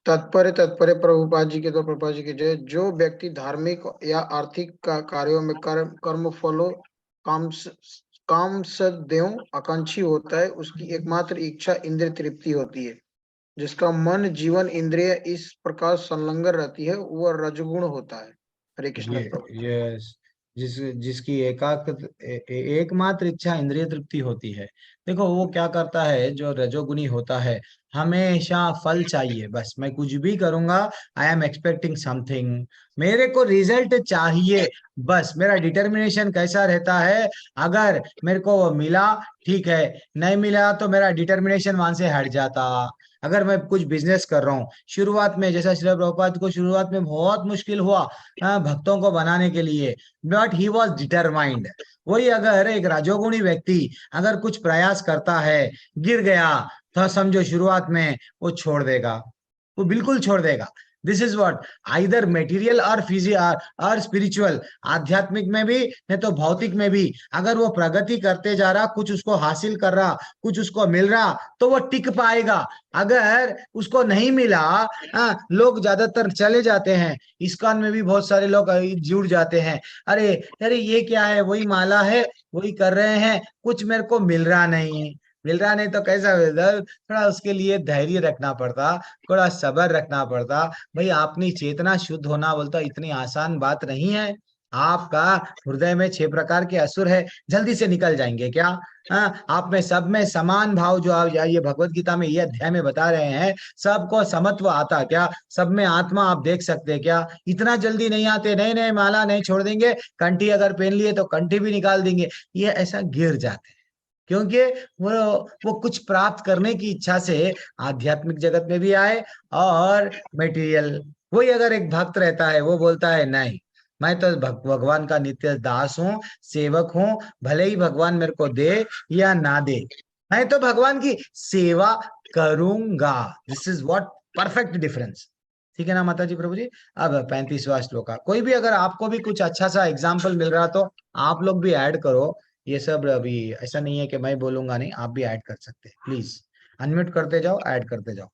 तत्परे तत्परे प्रभुपाद जी के तो प्रभुपाद जी की जय। जो व्यक्ति धार्मिक या आर्थिक कार्यों में कर्म फलों काम सदैव आकांक्षी होता है, उसकी एकमात्र इच्छा इंद्रिय तृप्ति होती है। जिसका मन जीवन इंद्रिय इस प्रकार संलग्न रहती है, वह रजगुण होता है। हरे कृष्ण प्रभु। यस, जिसकी एकमात्र इच्छा इंद्रिय तृप्ति होती है। देखो वो क्या करता है, जो रजोगुनी होता है, हमेशा फल चाहिए। बस मैं कुछ भी करूंगा, आई एम एक्सपेक्टिंग समथिंग, मेरे को रिजल्ट चाहिए। बस मेरा डिटर्मिनेशन कैसा रहता है? अगर मेरे को वो मिला ठीक है, नहीं मिला तो मेरा डिटर्मिनेशन वहां से हट जाता। अगर मैं कुछ बिजनेस कर रहा हूँ, शुरुआत में जैसा श्री प्रभुपाद को शुरुआत में बहुत मुश्किल हुआ भक्तों को बनाने के लिए, बट ही वॉज डिटरमाइंड। वही अगर एक राजोगुणी व्यक्ति अगर कुछ प्रयास करता है, गिर गया, तो समझो शुरुआत में वो छोड़ देगा, वो बिल्कुल छोड़ देगा। This is what, either material और और स्पिरिचुअल, आध्यात्मिक में भी नहीं तो भौतिक में भी, अगर वो प्रगति करते जा रहा, कुछ उसको हासिल कर रहा, कुछ उसको मिल रहा, तो वो टिक पाएगा। अगर उसको नहीं मिला, लोग ज्यादातर चले जाते हैं। इस्कॉन में भी बहुत सारे लोग जुड़ जाते हैं, अरे अरे ये क्या है, वही माला है, वही कर रहे हैं, कुछ मेरे को मिल रहा नहीं। मिल रहा नहीं तो कैसा मिलता? थोड़ा उसके लिए धैर्य रखना पड़ता, थोड़ा सब्र रखना पड़ता। भाई अपनी चेतना शुद्ध होना बोलता इतनी आसान बात नहीं है। आपका हृदय में 6 प्रकार के असुर है, जल्दी से निकल जाएंगे क्या? आप में सब में समान भाव, जो आप ये भगवत गीता में ये अध्याय में बता रहे हैं, सबको समत्व आता क्या? सब में आत्मा आप देख सकते क्या? इतना जल्दी नहीं आते। नहीं नहीं, माला नहीं छोड़ देंगे, कंठी अगर पहन लिए तो कंठी भी निकाल देंगे, ये ऐसा गिर जाते हैं। क्योंकि वो कुछ प्राप्त करने की इच्छा से आध्यात्मिक जगत में भी आए और मटेरियल। वही अगर एक भक्त रहता है, वो बोलता है नहीं, मैं तो भगवान का नित्य दास हूँ, सेवक हूँ, भले ही भगवान मेरे को दे या ना दे, मैं तो भगवान की सेवा करूंगा। This is what perfect difference. ठीक है ना माता जी, प्रभु जी। अब 35वां श्लोक। कोई भी अगर आपको भी कुछ अच्छा सा एग्जाम्पल मिल रहा तो आप लोग भी ऐड करो। ये सब अभी ऐसा नहीं है कि मैं बोलूंगा नहीं, आप भी ऐड कर सकते हैं। प्लीज अनम्यूट करते जाओ, ऐड करते जाओ।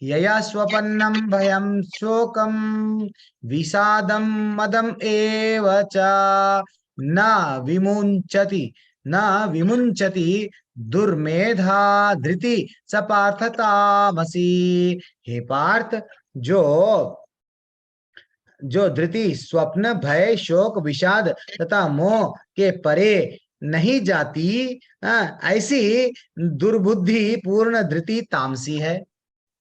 यया स्वपन्नम भयम शोकम विषादम मदम एव च न विमुंचति दुर्मेधा धृति स पार्थ तामसी। हे पार्थ, जो धृति स्वप्न भय शोक विषाद तथा मोह के परे नहीं जाती, ऐसी दुर्बुद्धि पूर्ण धृति तामसी है।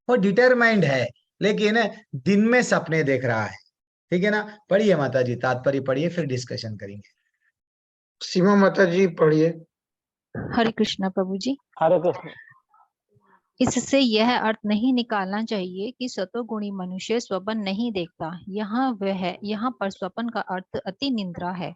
वो डिटरमाइंड है लेकिन दिन में सपने देख रहा है। ठीक है ना? पढ़िए माता जी, तात्पर्य पढ़िए, फिर डिस्कशन करेंगे। सीमा माता जी पढ़िए। हरे कृष्णा प्रभु जी। हरे कृष्ण। इससे यह अर्थ नहीं निकालना चाहिए कि सतोगुणी मनुष्य स्वप्न नहीं देखता। यहाँ पर स्वप्न का अर्थ अति निंद्रा है।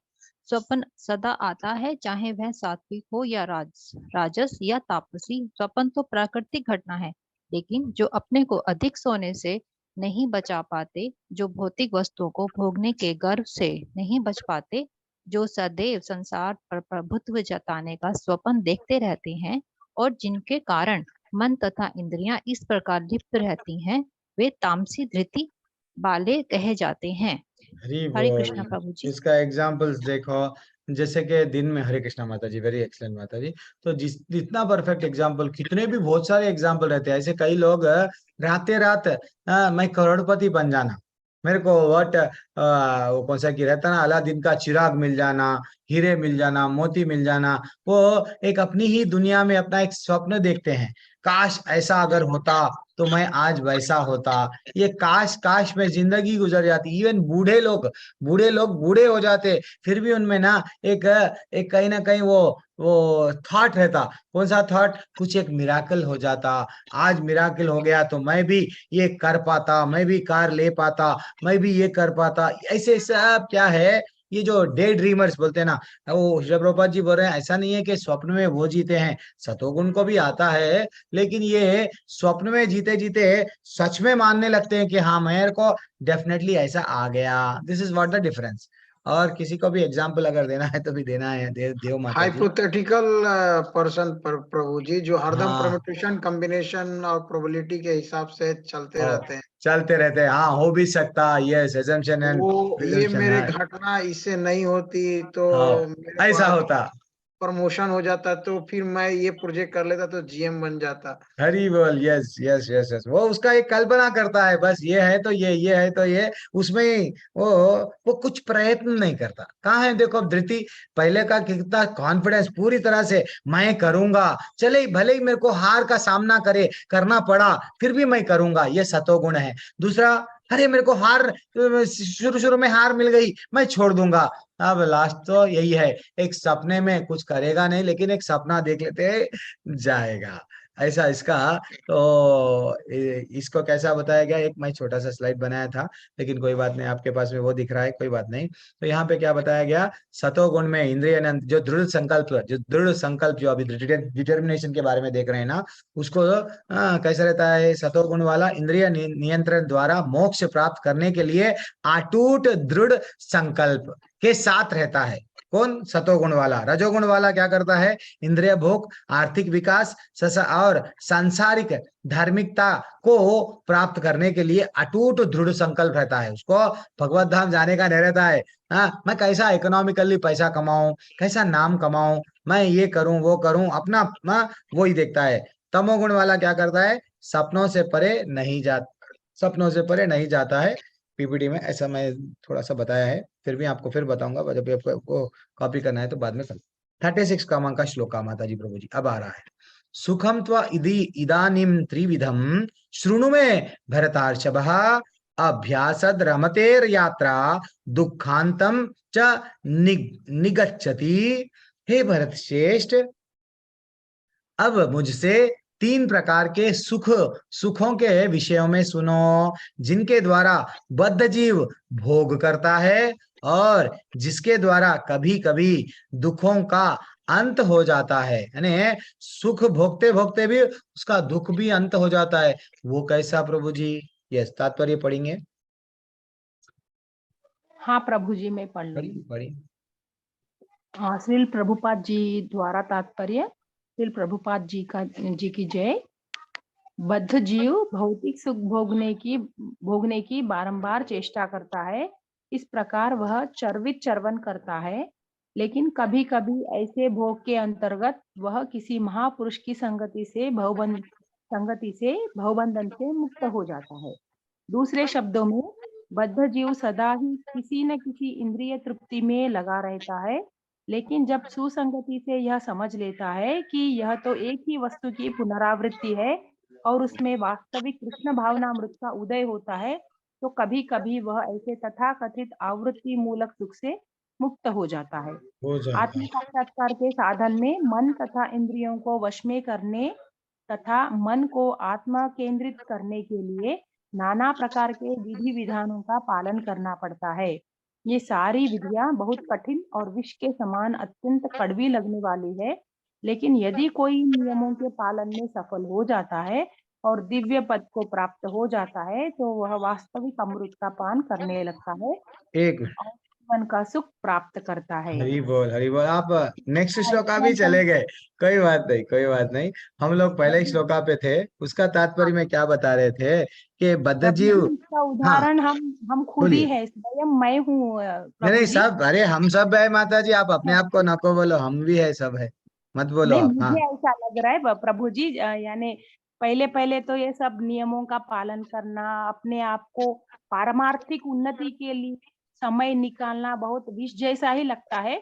स्वप्न सदा आता है, चाहे वह सात्विक हो या राजस या तापसी। स्वप्न तो प्राकृतिक घटना है, लेकिन जो अपने को अधिक सोने से नहीं बचा पाते, जो भौतिक वस्तुओं को भोगने के गर्व से नहीं बच पाते, जो सदैव संसार पर प्रभुत्व जताने का स्वप्न देखते रहते हैं और जिनके कारण मन तथा इंद्रियां इस प्रकार लिप्त रहती हैं, वे तामसी धृति वाले कहे जाते हैं। हरि हरे बोल। कृष्णा प्रभु जी। इसका एग्जाम्पल्स देखो, जैसे कि दिन में, हरे कृष्णा माता जी, वेरी एक्सलेंट माता जी। तो जितना परफेक्ट एग्जाम्पल, कितने भी बहुत सारे एग्जाम्पल रहते हैं। ऐसे कई लोग राते रात मैं करोड़पति बन जाना, मेरे को वो कौन सा की रहता ना, अलादीन का चिराग मिल जाना, हीरे मिल जाना, मोती मिल जाना, वो एक अपनी ही दुनिया में अपना एक स्वप्न देखते हैं। काश ऐसा अगर होता तो मैं आज वैसा होता। ये काश काश में जिंदगी गुजर जाती। इवन बूढ़े लोग बूढ़े हो जाते, फिर भी उनमें ना एक एक कहीं ना कहीं वो थॉट रहता। कौन सा थॉट? कुछ एक मिराकल हो जाता, आज मिराकल हो गया तो मैं भी ये कर पाता, मैं भी कार ले पाता, मैं भी ये कर पाता। ऐसे सब क्या है, ये जो डे ड्रीमर्स बोलते हैं ना, वो शिव प्रभुपाद जी बोल रहे हैं, ऐसा नहीं है कि स्वप्न में वो जीते हैं, सतोगुण को भी आता है, लेकिन ये स्वप्न में जीते जीते सच में मानने लगते हैं कि हाँ मेरे को डेफिनेटली ऐसा आ गया। This is what the difference. और किसी को भी एग्जाम्पल अगर देना है तो भी देना है, देव माता जी। हाइपोथेटिकल पर्सन प्रभु जी, जो हरदम हाँ, परम्यूटेशन कॉम्बिनेशन और प्रोबेबिलिटी के हिसाब से चलते रहते हैं। चलते रहते हैं। हाँ, हो भी सकता, यस, एजम्पशन एंड वो ये प्रिजम्पशन मेरे है। घटना इससे नहीं होती तो हाँ, मेरे को ऐसा आज होता। प्रमोशन हो जाता, तो फिर मैं ये प्रोजेक्ट कर लेता तो जीएम बन जाता। हरी बोल। यस यस यस यस, वो उसका एक कल्पना करता है, बस ये है तो ये है तो ये, उसमें ही वो कुछ प्रयत्न नहीं करता। कहाँ है देखो धृति, पहले का कितना कॉन्फिडेंस, पूरी तरह से मैं करूंगा, चले भले ही मेरे को हार का सामना करना पड़ा, फिर भी मैं करूंगा, ये सतोगुण है। दूसरा, अरे मेरे को हार, शुरू शुरू में हार मिल गई, मैं छोड़ दूंगा। अब लास्ट तो यही है, एक सपने में कुछ करेगा नहीं, लेकिन एक सपना देख लेते जाएगा, ऐसा इसका। तो इसको कैसा बताया गया, एक मैं छोटा सा स्लाइड बनाया था, लेकिन कोई बात नहीं, आपके पास में वो दिख रहा है, कोई बात नहीं। तो यहाँ पे क्या बताया गया, सतोगुण में इंद्रिय जो दृढ़ संकल्प जो अभी डिटर्मिनेशन के बारे में देख रहे हैं ना, उसको कैसा रहता है, सतोगुण वाला इंद्रिय नियंत्रण द्वारा मोक्ष प्राप्त करने के लिए अटूट दृढ़ संकल्प के साथ रहता है। कौन? सतोगुण वाला। रजोगुण वाला क्या करता है, इंद्रिय भोग, आर्थिक विकास और सांसारिक धार्मिकता को प्राप्त करने के लिए अटूट दृढ़ संकल्प रहता है। उसको भगवत धाम जाने का नहीं रहता है। मैं कैसा इकोनॉमिकली पैसा कमाऊं, कैसा नाम कमाऊं, मैं ये करूं वो करूं, अपना वो ही देखता है। तमोगुण वाला क्या करता है, सपनों से परे नहीं जाता है। पीपीटी में ऐसा मैं थोड़ा सा बताया है, फिर भी आपको फिर बताऊंगा, जब आपको कॉपी करना है तो बाद में कर। 36 क्रमांक का श्लोका माता जी प्रभु जी अब आ रहा है। सुखम त्वा इदानीम त्रिविधम शृणु में भरतार्षभः, अभ्यासद रमतेर यात्रा दुखांतम च निगच्छति। हे भरत श्रेष्ठ, अब मुझसे 3 प्रकार के सुखों के विषयों में सुनो, जिनके द्वारा बद्ध जीव भोग करता है और जिसके द्वारा कभी कभी दुखों का अंत हो जाता है। यानी सुख भोगते भोगते भी उसका दुख भी अंत हो जाता है। वो कैसा प्रभु जी? यस, तात्पर्य पढ़ेंगे। हाँ प्रभु जी, मैं पढ़ लूंगी। पढ़िए। श्रील प्रभुपाद जी द्वारा तात्पर्य। श्रील प्रभुपाद जी की जय। बद्ध जीव भौतिक सुख भोगने की बारंबार चेष्टा करता है। इस प्रकार वह चरवन करता है, लेकिन कभी कभी ऐसे भोग के अंतर्गत वह किसी महापुरुष की संगति से भवबंधन से मुक्त हो जाता है। दूसरे शब्दों में, बद्ध जीव सदा ही किसी न किसी इंद्रिय तृप्ति में लगा रहता है। लेकिन जब सुसंगति से यह समझ लेता है कि यह तो एक ही वस्तु की पुनरावृत्ति है और उसमें वास्तविक कृष्ण भावनामृत का उदय होता है, तो कभी कभी वह ऐसे तथाकथित आवृत्ति मूलक सुख से मुक्त हो जाता है। हो जाता आत्म है। साक्षात्कार के साधन में मन तथा इंद्रियों को वश में करने तथा मन को आत्मा केंद्रित करने के लिए नाना प्रकार के विधि विधानों का पालन करना पड़ता है। ये सारी विधियां बहुत कठिन और विष के समान अत्यंत कड़वी लगने वाली है, लेकिन यदि कोई इन नियमों के पालन में सफल हो जाता है और दिव्य पद को प्राप्त हो जाता है, तो वह वास्तविक अमृत का पान करने लगता है एक और जीवन का सुख प्राप्त करता है। हरी बोल, हरी बोल। आप नेक्स्ट हाँ, श्लोका भी चले गए। कोई बात नहीं, कोई बात नहीं। हम लोग पहले ही श्लोका पे थे, उसका तात्पर्य में क्या बता रहे थे कि बद्ध प्रभु जीव। जी, इसका हाँ, उदाहरण हम खुद ही बोलिए। है, स्वयं मैं हूँ नहीं प्रभु नहीं, जी। सब, अरे हम सब है माता जी, आप अपने हाँ, आप को नको बोलो, हम भी है, सब है, मत बोलो नहीं आप। हाँ, मुझे ऐसा लग रहा है प्रभु जी, यानी पहले पहले तो ये सब नियमों का पालन करना, अपने आप को पारमार्थिक उन्नति के लिए समय निकालना बहुत विष जैसा ही लगता है,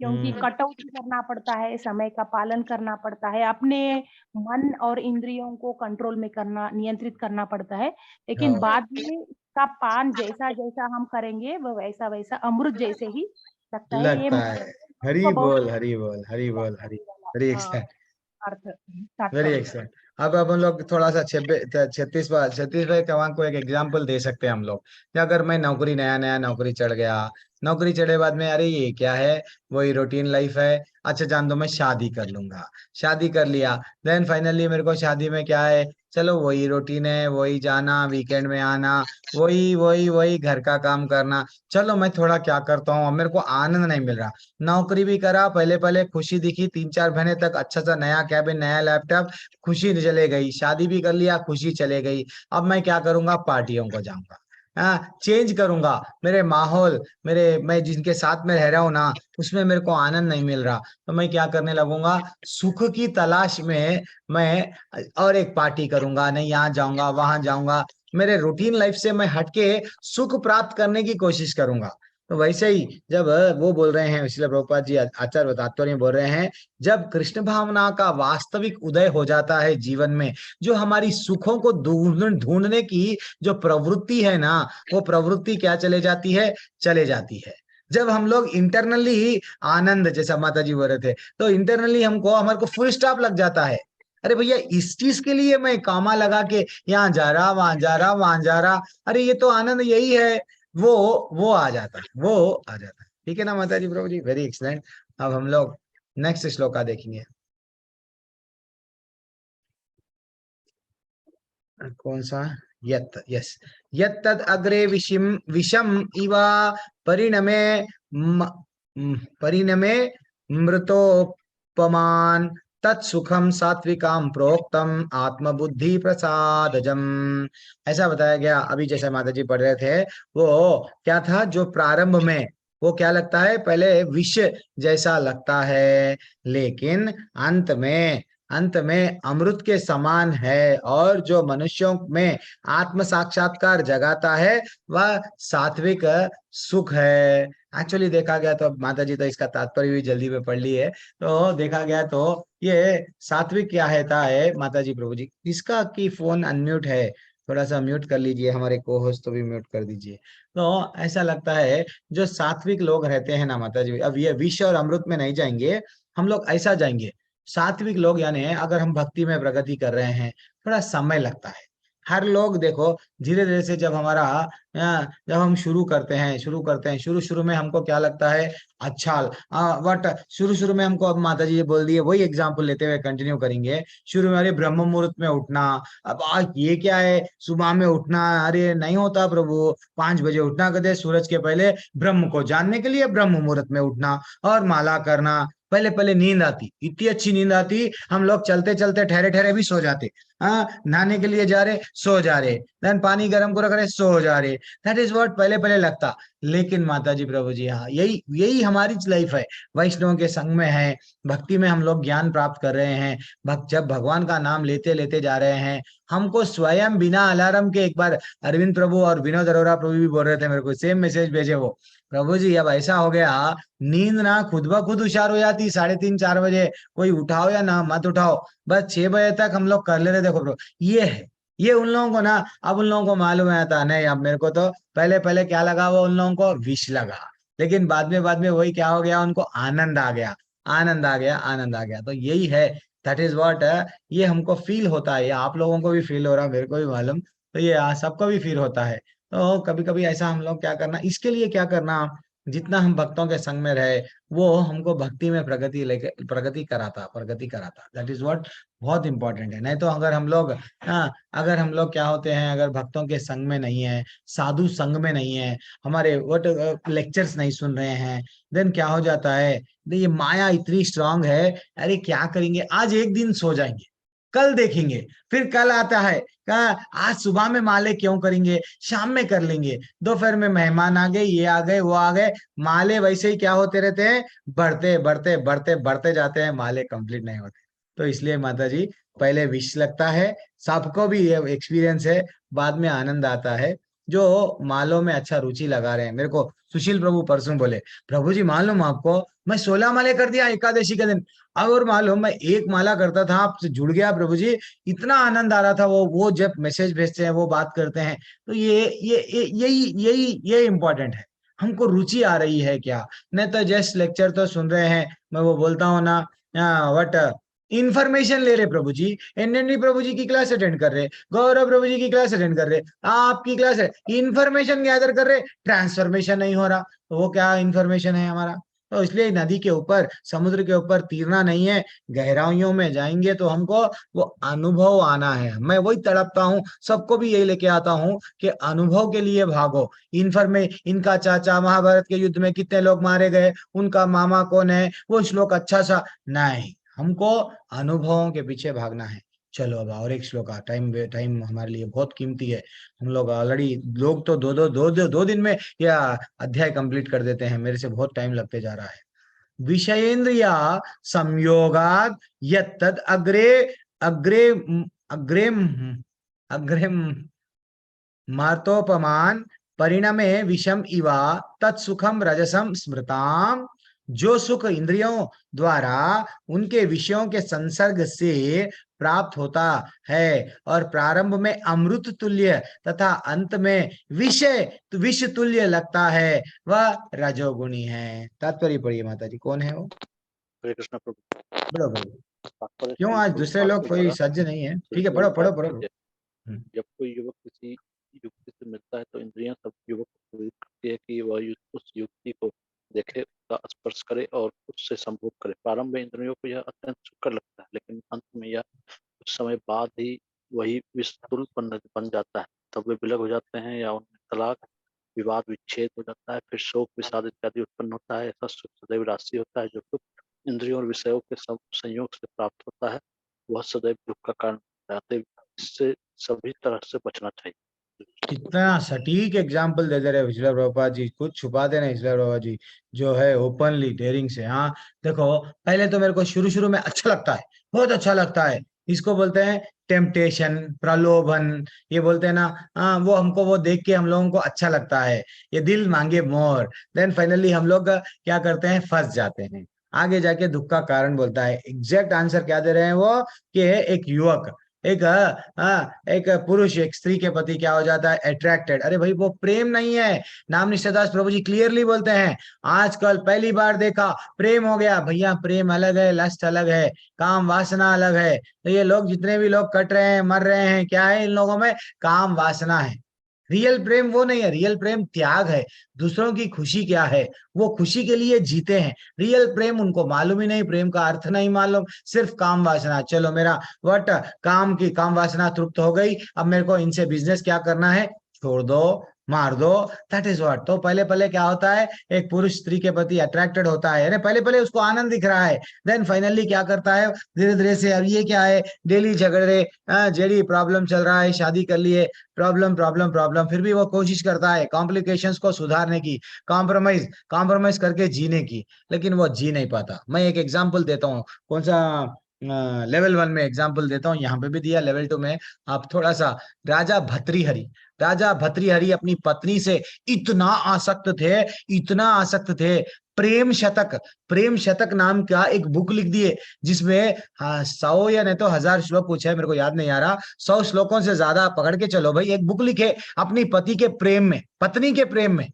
क्योंकि कटौती करना पड़ता है, समय का पालन करना पड़ता है, अपने मन और इंद्रियों को कंट्रोल में करना, नियंत्रित करना पड़ता है। लेकिन हाँ, बाद में इसका पान जैसा जैसा हम करेंगे वो वैसा वैसा अमृत जैसे ही लगता है। ये लगता है। को हरी बहुत बोल, हरी बोल, हरी बोल, हरी, वेरी एक्सलेंट, अर्थ वेरी तात्पर्य। एक्सलेंट। अब अपन लोग थोड़ा सा 36 क्रमांक को एक एग्जाम्पल दे सकते हैं हम लोग कि अगर मैं नौकरी, नया नया नौकरी चढ़ गया, नौकरी चढ़े बाद में अरे ये क्या है, वही रूटीन लाइफ है, अच्छा जान दो मैं शादी कर लूंगा, शादी कर लिया, देन फाइनली मेरे को शादी में क्या है, चलो वही रूटीन है, वही जाना, वीकेंड में आना, वही वही वही घर का काम करना, चलो मैं थोड़ा क्या करता हूँ, अब मेरे को आनंद नहीं मिल रहा। नौकरी भी करा, पहले पहले खुशी दिखी, 3-4 महीने तक अच्छा सा नया कैबिन, नया लैपटॉप, खुशी चले गई, शादी भी कर लिया, खुशी चले गई। अब मैं क्या करूंगा, पार्टियों को जाऊंगा, हाँ चेंज करूंगा, मेरे माहौल, मेरे, मैं जिनके साथ में रह रहा हूँ ना, उसमें मेरे को आनंद नहीं मिल रहा, तो मैं क्या करने लगूंगा, सुख की तलाश में मैं और एक पार्टी करूंगा, नहीं यहाँ जाऊंगा, वहां जाऊंगा, मेरे रूटीन लाइफ से मैं हटके सुख प्राप्त करने की कोशिश करूंगा। तो वैसे ही जब वो बोल रहे हैं, इसलिए प्रभुपाद जी आचार्य तात्पर्य बोल रहे हैं, जब कृष्ण भावना का वास्तविक उदय हो जाता है जीवन में, जो हमारी सुखों को ढूंढने की जो प्रवृत्ति है ना, वो प्रवृत्ति क्या चले जाती है, चले जाती है। जब हम लोग इंटरनली ही आनंद, जैसा माता जी बोल रहे थे, तो इंटरनली हमारे को फुल स्टॉप लग जाता है, अरे भैया इस चीज के लिए मैं कामा लगा के यहाँ जा रहा, वहां जा रहा, वहां जा रहा, अरे ये तो आनंद यही है, वो वो आ जाता है, वो आ जाता है। ठीक है ना माता जी, प्रभु जी, वेरी एक्सलेंट। अब हम लोग नेक्स्ट श्लोका देखेंगे। कौन सा, यस, यत्तद अग्रे विषम इवा परिणमे परिणमे मृतोपमान तत्सुखम सात्विकाम प्रोक्तम आत्मबुद्धि प्रसादजम। ऐसा बताया गया अभी, जैसे माता जी पढ़ रहे थे, वो क्या था, जो प्रारंभ में वो क्या लगता है, पहले विष जैसा लगता है, लेकिन अंत में अमृत के समान है, और जो मनुष्यों में आत्म साक्षात्कार जगाता है वह सात्विक सुख है। एक्चुअली देखा गया तो, माता जी तो इसका तात्पर्य भी जल्दी में पढ़ ली है, तो देखा गया तो ये सात्विक क्या है माता जी, प्रभु जी, किसका की फोन अनम्यूट है, थोड़ा सा म्यूट कर लीजिए, हमारे को होस्ट तो भी म्यूट कर दीजिए। तो ऐसा लगता है जो सात्विक लोग रहते हैं ना माता जी, अब ये विष और अमृत में नहीं जाएंगे, हम लोग ऐसा जाएंगे, सात्विक लोग यानी अगर हम भक्ति में प्रगति कर रहे हैं, थोड़ा समय लगता है। हर लोग देखो, धीरे धीरे से जब हमारा जब हम शुरू करते हैं, शुरू में हमको क्या लगता है, अच्छा, बट शुरू में हमको, अब माता जी ये बोल दिए, वही एग्जांपल लेते हुए कंटिन्यू करेंगे। शुरू में अरे ब्रह्म मुहूर्त में उठना, अब ये क्या है, सुबह में उठना, अरे नहीं होता प्रभु, 5 बजे उठना कहते, सूरज के पहले ब्रह्म को जानने के लिए ब्रह्म मुहूर्त में उठना और माला करना। पहले पहले नींद आती, इतनी अच्छी नींद आती, हम लोग चलते चलते ठहरे ठहरे भी सो जाते, हाँ, नहाने के लिए जा रहे, सो जा रहे, देन पानी गर्म को रख रहे, सो जा रहे। दैट इज व्हाट पहले पहले लगता। लेकिन माता जी प्रभु जी, हाँ, यही यही हमारी लाइफ है। वैष्णव के संग में है, भक्ति में हम लोग ज्ञान प्राप्त कर रहे हैं। जब भगवान का नाम लेते लेते जा रहे हैं, हमको स्वयं बिना अलार्म के, एक बार अरविंद प्रभु और विनोद अरोरा प्रभु भी बोल रहे थे मेरे को, सेम मैसेज भेजे वो, प्रभु जी अब ऐसा हो गया, नींद ना खुद ब खुद हुशार हो जाती 3:30-4 बजे, कोई उठाओ या ना मत उठाओ, बस 6 बजे तक हम लोग कर लेते। देखो प्रभु, ये है, ये उन लोगों को ना, अब उन लोगों को मालूम है था नहीं। अब मेरे को तो पहले पहले क्या लगा, वो उन लोगों को विष लगा, लेकिन बाद में वही क्या हो गया, उनको आनंद आ गया, आनंद आ गया, आनंद आ गया। तो यही है, दैट इज व्हाट, ये हमको फील होता है, ये आप लोगों को भी फील हो रहा है, मेरे को भी मालूम, तो ये सबको भी फील होता है। तो कभी कभी ऐसा हम लोग क्या करना, इसके लिए क्या करना, जितना हम भक्तों के संग में रहे, वो हमको भक्ति में प्रगति कराता। दैट इज व्हाट बहुत इंपॉर्टेंट है। नहीं तो अगर हम लोग, हाँ, अगर हम लोग क्या होते हैं, अगर भक्तों के संग में नहीं है, साधु संग में नहीं है, हमारे व्हाट लेक्चर्स नहीं सुन रहे हैं, देन क्या हो जाता है, ये माया इतनी स्ट्रांग है, अरे क्या करेंगे, आज एक दिन सो जाएंगे, कल देखेंगे, फिर कल आता है, कहा आज सुबह में माले क्यों करेंगे, शाम में कर लेंगे, दोपहर में मेहमान आ गए, ये आ गए, वो आ गए, माले वैसे ही क्या होते रहते हैं, बढ़ते बढ़ते बढ़ते बढ़ते जाते हैं, माले कंप्लीट नहीं होते। तो इसलिए माता जी, पहले विष लगता है, सबको भी ये एक्सपीरियंस है, बाद में आनंद आता है। जो मालों में अच्छा रुचि लगा रहे हैं, मेरे को सुशील प्रभु परसों बोले, प्रभु जी मालूम आपको, मैं 16 माले कर दिया एकादशी के दिन, और मालूम मैं एक माला करता था, आपसे जुड़ गया प्रभु जी, इतना आनंद आ रहा था। वो जब मैसेज भेजते हैं, वो बात करते हैं, तो ये इम्पोर्टेंट है, हमको रुचि आ रही है क्या, नहीं तो जस्ट लेक्चर तो सुन रहे हैं। मैं वो बोलता हूँ ना, व्हाट इन्फॉर्मेशन ले रहे प्रभु जी, एनएनडी प्रभु जी की क्लास अटेंड कर रहे, गौरव प्रभु जी की क्लास अटेंड कर रहे, आपकी क्लास है, इन्फॉर्मेशन गैदर कर रहे, ट्रांसफॉर्मेशन नहीं हो रहा, तो वो क्या इन्फॉर्मेशन है हमारा। तो इसलिए नदी के ऊपर, समुद्र के ऊपर तीरना नहीं है, गहराइयों में जाएंगे तो हमको वो अनुभव आना है। मैं वही तड़पता हूँ, सबको भी यही लेके आता हूँ कि अनुभव के लिए भागो। इनका चाचा महाभारत के युद्ध में कितने लोग मारे गए, उनका मामा कौन है, वो श्लोक अच्छा सा नहीं, हमको अनुभवों के पीछे भागना है। चलो अब और एक श्लोक, टाइम हमारे लिए बहुत कीमती है, हम लोग ऑलरेडी, लोग तो दो दिन में या अध्याय कंप्लीट कर देते हैं, मेरे से बहुत टाइम लगते जा रहा है। विषयेंद्रिया संयोगाद यत्तद अग्रे अग्रे अग्रे अग्रे मार्तोपमान परिणमे विषम इवा तत्सुखम रजसम स्मृताम। जो सुख इंद्रियों द्वारा उनके विषयों के संसर्ग से प्राप्त होता है और प्रारंभ में अमृत तुल्य तथा अंत में विष तुल्य लगता है, वह रजोगुणी है। तात्पर्य पढ़िए माता जी, कौन है वो? हरे कृष्ण प्रभु। बड़ो क्यों आज दूसरे लोग कोई सज्ज नहीं है? ठीक है, पढ़ो। जब कोई युवक किसी युक्ति से मिलता है तो इंद्रियां सब युवक को प्रेरित करती है कि वह उस युक्ति को देखे, उसका स्पर्श करे और उससे संभोग करे। प्रारंभ में इंद्रियों को यह अत्यंत सुखकर लगता है, लेकिन अंत में यह कुछ समय बाद ही वही विषतुल्य बन जाता है। तब वे विलग हो जाते हैं या उनमें तलाक, विवाद, विच्छेद हो जाता है, फिर शोक, विषाद इत्यादि उत्पन्न होता है। ऐसा सुख सदैव राशि होता है। जो सुख इंद्रियों और विषयों के संयोग से प्राप्त होता है, वह सदैव दुख का कारण होता है। इससे सभी तरह से बचना चाहिए। कितना सटीक एग्जाम्पल दे दे रहे विश्लेष प्रभुपाद जी, कुछ छुपाते नहीं विश्लेष प्रभुपाद जी, जो है ओपनली डेयरिंग से। हाँ देखो, पहले तो मेरे को शुरू में अच्छा लगता है, बहुत अच्छा लगता है, इसको बोलते हैं टेम्पटेशन, प्रलोभन, ये बोलते हैं ना। हाँ, वो हमको वो देख के हम लोगों को अच्छा लगता है, ये दिल मांगे मोर। देन फाइनली हम लोग क्या करते हैं, फंस जाते हैं, आगे जाके दुख का कारण बोलता है। एग्जैक्ट आंसर क्या दे रहे हैं वो, कि एक युवक, एक पुरुष एक स्त्री के प्रति क्या हो जाता है, अट्रैक्टेड। अरे भाई, वो प्रेम नहीं है। नाम निष्ठादास प्रभु जी क्लियरली बोलते हैं, आजकल पहली बार देखा प्रेम हो गया। भैया प्रेम अलग है, लस्ट अलग है, काम वासना अलग है। तो ये लोग जितने भी लोग कट रहे हैं, मर रहे हैं, क्या है इन लोगों में, काम वासना है। रियल प्रेम वो नहीं है, रियल प्रेम त्याग है। दूसरों की खुशी क्या है, वो खुशी के लिए जीते हैं। रियल प्रेम उनको मालूम ही नहीं, प्रेम का अर्थ नहीं मालूम, सिर्फ काम वासना। चलो मेरा काम वासना तृप्त हो गई, अब मेरे को इनसे बिजनेस क्या करना है, छोड़ दो, मार दो, दैट इज व्हाट। तो पहले पहले क्या होता है, एक पुरुष स्त्री के प्रति अट्रैक्टेड होता है, पहले पहले उसको आनंद दिख रहा है, देन फाइनली क्या करता है, धीरे धीरे से अब ये क्या है, डेली झगड़े, जेडी प्रॉब्लम चल रहा है, शादी कर लिए, प्रॉब्लम प्रॉब्लम प्रॉब्लम, फिर भी वो कोशिश करता है कॉम्प्लिकेशंस को सुधारने की, कॉम्प्रोमाइज कॉम्प्रोमाइज करके जीने की, लेकिन वो जी नहीं पाता। मैं एक एग्जाम्पल देता हूँ, कौन सा, लेवल 1 में एग्जाम्पल देता हूँ, यहाँ पे भी दिया, लेवल 2 में आप थोड़ा सा। राजा भतृहरि, राजा भतृहरि अपनी पत्नी से इतना आसक्त थे, इतना आसक्त थे, प्रेम शतक, प्रेम शतक नाम का एक बुक लिख दिए, जिसमें 100 या नहीं तो 1000 श्लोक कुछ है, मेरे को याद नहीं आ रहा, 100 श्लोकों से ज्यादा पकड़ के चलो भाई, एक बुक लिखे अपनी पति के प्रेम में, पत्नी के प्रेम में।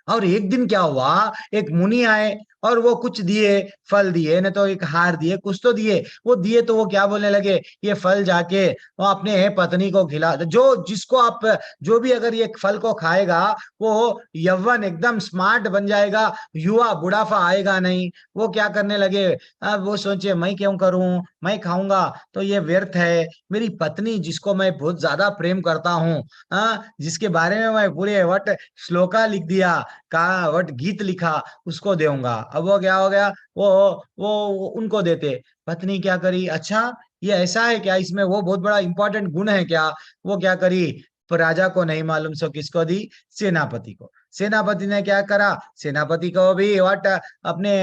और एक दिन क्या हुआ, एक मुनि आए और वो कुछ दिए, फल दिए, न तो एक हार दिए, कुछ तो दिए, वो दिए तो वो क्या बोलने लगे, ये फल जाके वो अपने पत्नी को खिला, जो जिसको आप, जो भी अगर ये फल को खाएगा वो यौवन एकदम स्मार्ट बन जाएगा, युवा बुढ़ापा आएगा नहीं। वो क्या करने लगे, अब वो सोचे मैं क्यों करूं, मैं खाऊंगा तो ये व्यर्थ है, मेरी पत्नी जिसको मैं बहुत ज्यादा प्रेम करता हूँ, जिसके बारे में मैं पूरे वट श्लोका लिख दिया, का वट गीत लिखा, उसको दूंगा। अब वो क्या हो गया, वो उनको देते। पत्नी क्या करी, अच्छा ये ऐसा है क्या, इसमें वो बहुत बड़ा इंपॉर्टेंट गुण है क्या, वो क्या करी, पर राजा को नहीं मालूम, सो किसको दी, सेनापति को। सेनापति ने क्या करा, सेनापति को भी वट अपने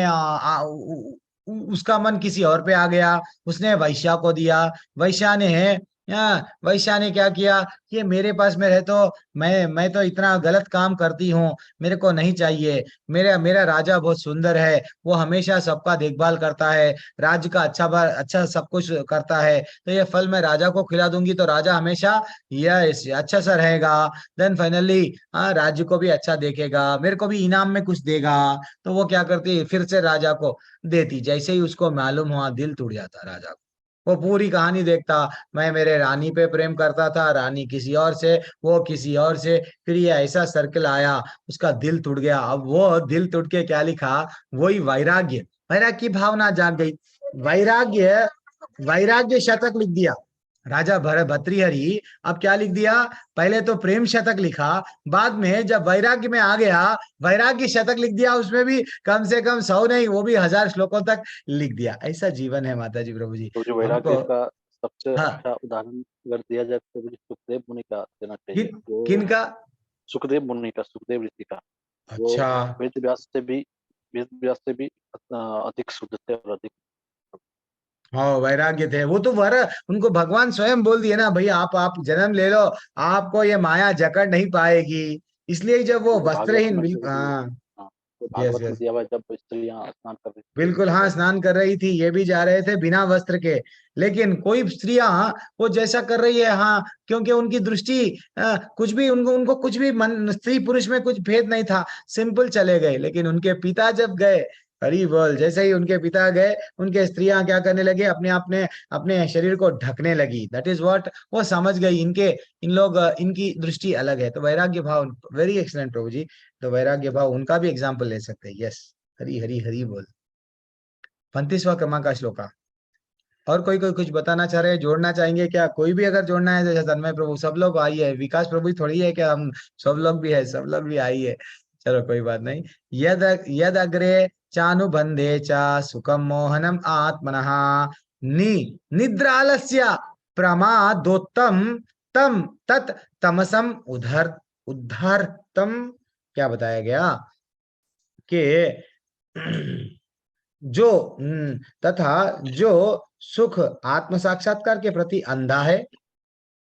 उसका मन किसी और पे आ गया, उसने वैश्या को दिया। वैश्या ने वैश्या ने क्या किया, ये मेरे पास में रहे तो मैं तो इतना गलत काम करती हूँ, मेरे को नहीं चाहिए, मेरा मेरा राजा बहुत सुंदर है, वो हमेशा सबका देखभाल करता है, राज्य का अच्छा सब कुछ करता है, तो ये फल मैं राजा को खिला दूंगी तो राजा हमेशा यस अच्छा सा रहेगा, देन फाइनली राज्य को भी अच्छा देखेगा, मेरे को भी इनाम में कुछ देगा। तो वो क्या करती, फिर से राजा को देती, जैसे ही उसको मालूम हुआ, दिल टूट जाता राजा को। वो पूरी कहानी देखता, मैं मेरे रानी पे प्रेम करता था, रानी किसी और से, वो किसी और से, फिर ये ऐसा सर्कल आया, उसका दिल टूट गया। अब वो दिल टूट के क्या लिखा, वही वैराग्य, वैराग्य की भावना जाग गई, वैराग्य, वैराग्य शतक लिख दिया राजा भतृहरि। अब क्या लिख दिया, पहले तो प्रेम शतक लिखा, बाद में जब वैराग्य में आ गया, वैराग्य शतक लिख दिया, उसमें भी कम से कम 100 नहीं, वो भी 1000 श्लोकों तक लिख दिया। ऐसा जीवन है माता जी, प्रभु जी। तो जो वैराग्य हमको का सबसे हाँ, अच्छा उदाहरण अगर दिया जाए तो मुझे सुखदेव मुनि का देना चाहिए। जो किनका, सुखदेव मुनि का, सुखदेव ऋषि का, वो अच्छा, वेद व्यास से भी अधिक शुद्ध थे और अधिक। हाँ वैराग्य थे, वो तो वर, उनको भगवान स्वयं बोल दिए ना, भैया आप जन्म ले लो, आपको ये माया जकड़ नहीं पाएगी। इसलिए जब वो तो भागवत वस्त्रहीन, में भी हाँ, हाँ, तो यस भागवत में यस, दिया हुआ है, जब स्त्रियां स्नान कर रही थी बिल्कुल, हाँ स्नान कर रही थी, ये भी जा रहे थे बिना वस्त्र के, लेकिन कोई स्त्रियां वो जैसा कर रही है, हाँ, क्योंकि उनकी दृष्टि कुछ भी, उनको उनको कुछ भी मन, स्त्री पुरुष में कुछ भेद नहीं था, सिंपल चले गए। लेकिन उनके पिता जब गए, हरी बोल, जैसे ही उनके पिता गए, उनके स्त्रियां क्या करने लगे, अपने शरीर को ढकने लगी, दैट इज व्हाट, वो समझ गई इनके, इन लोग इनकी दृष्टि अलग है। तो वैराग्य भाव, वेरी एक्सलेंट प्रभु जी। तो वैराग्य भाव उनका भी एग्जाम्पल ले सकते हैं। यस, हरी हरी हरी बोल। 35वां क्रमांक का श्लोका। और कोई कुछ बताना चाह रहे हैं, जोड़ना चाहेंगे क्या, कोई भी अगर जोड़ना है, जैसे तन्मय प्रभु, सब लोग आइए, विकास प्रभु ही थोड़ी है क्या, हम सब लोग भी है, सब लोग भी आइए, चलो कोई बात नहीं। यद अग्रे चानुबंधे चा सुखम मोहनम आत्मनः निद्रालस्य प्रमादोत्तम तम तत् तमसम उद्धरतम। क्या बताया गया कि जो तथा जो सुख आत्म साक्षात्कार के प्रति अंधा है,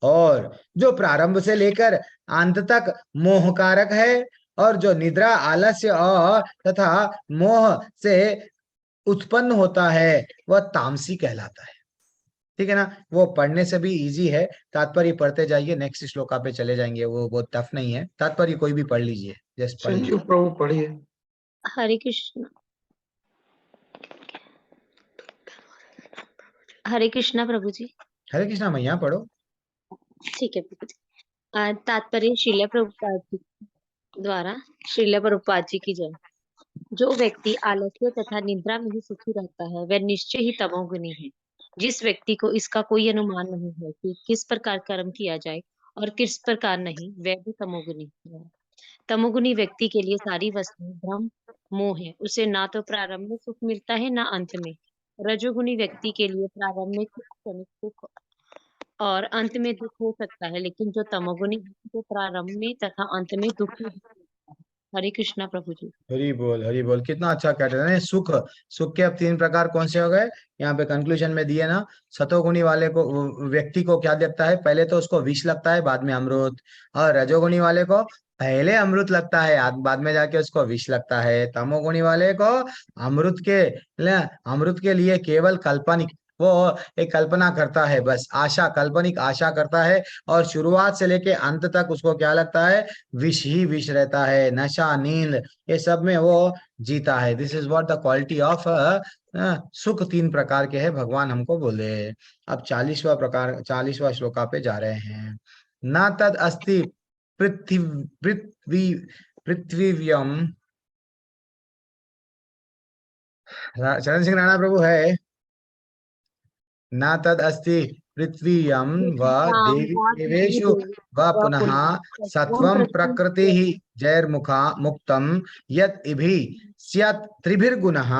और जो प्रारंभ से लेकर अंत तक मोहकारक है, और जो निद्रा, आलस्य और तथा मोह से उत्पन्न होता है, वह तामसी कहलाता है। ठीक है ना, वो पढ़ने से भी इजी है, तात्पर्य पढ़ते जाइए, नेक्स्ट श्लोका पे चले जाएंगे, वो बहुत टफ नहीं है, तात्पर्य कोई भी पढ़ लीजिए, जस्ट पढ़ संजीव लीजिए। प्रभु पढ़िए। हरे कृष्ण, हरे कृष्णा प्रभु जी। हरे कृष्णा मैया पढ़ो। ठीक है प्रभु जी। तात्पर्य श्रील प्रभुपाद जी द्वारा, श्रील प्रभुपाद जी की जय। जो व्यक्ति आलस्य तथा निद्रा में ही सुखी रहता है, वह निश्चय ही तमोगुनी है। जिस व्यक्ति को इसका कोई अनुमान नहीं है कि किस प्रकार कर्म किया जाए और किस प्रकार नहीं, वह भी तमोगुणी है। तमोगुणी व्यक्ति के लिए सारी वस्तुएं भ्रम मोह है, उसे ना तो प्रारंभ में सुख मिलता है ना अंत में। रजोगुणी व्यक्ति के लिए प्रारंभ में कुछ क्षणिक सुख और अंत में दुख हो सकता है, लेकिन जो तमोगुणी व्यक्ति को प्रारंभ में तथा अंत में दुख ही दुख मिलता है। हरे कृष्णा प्रभु जी। हरी बोल, कितना अच्छा कह रहे हैं। सुख, सुख के अब 3 प्रकार कौन से हो गए यहाँ पे कंक्लूजन में दिए ना। सतोगुणी वाले को, व्यक्ति को क्या लगता है, पहले तो उसको विष लगता है, बाद में अमृत। और रजोगुणी वाले को पहले अमृत लगता है, बाद में जाके उसको विष लगता है। तमोगुणी वाले को अमृत के लिए केवल काल्पनिक, वो एक कल्पना करता है, बस आशा, काल्पनिक आशा करता है, और शुरुआत से लेके अंत तक उसको क्या लगता है, विष ही विष रहता है। नशा, नींद, ये सब में वो जीता है। This is what the quality of सुख 3 प्रकार के हैं, भगवान हमको बोले। अब 40वां प्रकार, 40वां श्लोका पे जा रहे हैं। न तद अस्ति पृथ्वीव्यम, चरण सिंह राणा प्रभु है। न तद अस्ति पृथ्वीयम व देवेषु व पुनः सत्वं प्रकृति जैर्मुखा मुक्तम यत इभि स्यात् त्रिभिर्गुणः।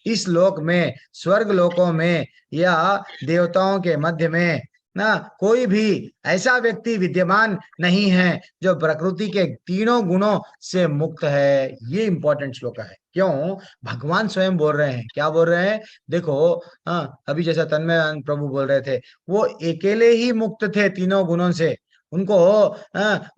इस लोक में, स्वर्ग लोकों में या देवताओं के मध्य में ना कोई भी ऐसा व्यक्ति विद्यमान नहीं है जो प्रकृति के तीनों गुणों से मुक्त है। ये इंपॉर्टेंट श्लोक है। क्यों? भगवान स्वयं बोल रहे हैं। क्या बोल रहे हैं? देखो, अभी जैसा तन्मय प्रभु बोल रहे थे, वो अकेले ही मुक्त थे तीनों गुणों से। उनको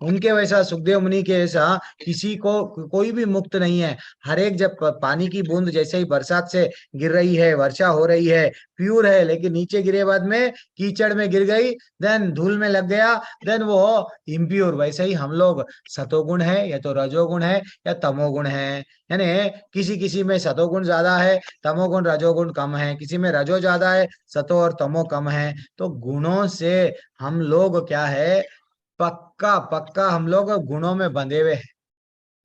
उनके वैसा, सुखदेव मुनि के ऐसा किसी को कोई भी मुक्त नहीं है। हर एक, जब पानी की बूंद जैसे ही बरसात से गिर रही है, वर्षा हो रही है, प्योर है, लेकिन नीचे गिरे बाद में कीचड़ में गिर गई, देन धूल में लग गया, देन वो इम्प्योर। वैसे ही हम लोग सतोगुण है, या तो रजोगुण है, या तमोगुण है। यानी किसी किसी में सतोगुण ज्यादा है, तमोगुण रजोगुण कम है, किसी में रजो ज्यादा है, सतो और तमो कम है। तो गुणों से हम लोग क्या है, पक्का पक्का हम लोग गुणों में बंधे हुए हैं।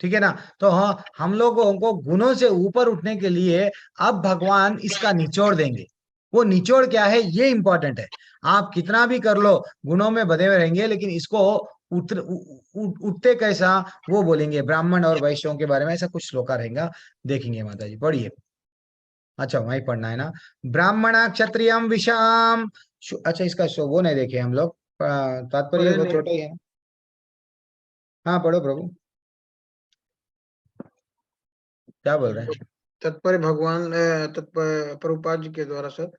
ठीक है ना? तो हाँ, हम लोगों को गुणों से ऊपर उठने के लिए अब भगवान इसका निचोड़ देंगे। वो निचोड़ क्या है, ये इंपॉर्टेंट है। आप कितना भी कर लो, गुणों में बंधे हुए रहेंगे, लेकिन इसको उठते कैसा, वो बोलेंगे। ब्राह्मण और वैश्यों के बारे में ऐसा कुछ श्लोका रहेगा, देखेंगे। माता जी पढ़िए। अच्छा, वही पढ़ना है ना। ब्राह्मणा क्षत्रियम विषाम। अच्छा, इसका वो नहीं देखे हम लोग, तात्पर्य वो छोटा ही है। हाँ, पढ़ो प्रभु, क्या बोल रहे हैं? तत्पर भगवान, प्रभुपाद जी के द्वारा सर,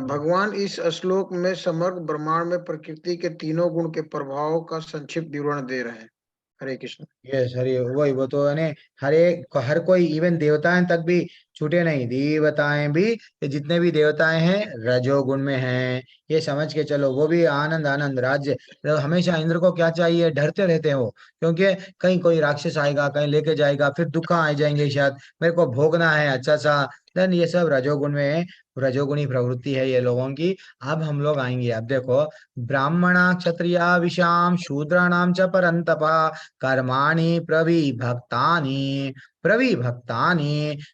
भगवान इस श्लोक में समग्र ब्रह्मांड में प्रकृति के तीनों गुण के प्रभाव का संक्षिप्त विवरण दे रहे हैं। हरे कृष्ण। यस, हरे, वही, वो तो है। हर कोई, इवन देवताएं तक भी छूटे नहीं। देवताएं भी, ये जितने भी देवताएं हैं रजोगुण में हैं, ये समझ के चलो। वो भी आनंद आनंद राज्य, तो हमेशा इंद्र को क्या चाहिए, डरते रहते हैं वो, क्योंकि कहीं कोई राक्षस आएगा, कहीं लेके जाएगा, फिर दुख आ जाएंगे, शायद मेरे को भोगना है अच्छा सा। देन ये सब रजोगुण में, रजोगुणी प्रवृत्ति है ये लोगों की। अब हम लोग आएंगे। अब देखो, ब्राह्मणा क्षत्रिया विषाम शूद्राणाम च परंतपा कर्माणि प्रविभक्तानि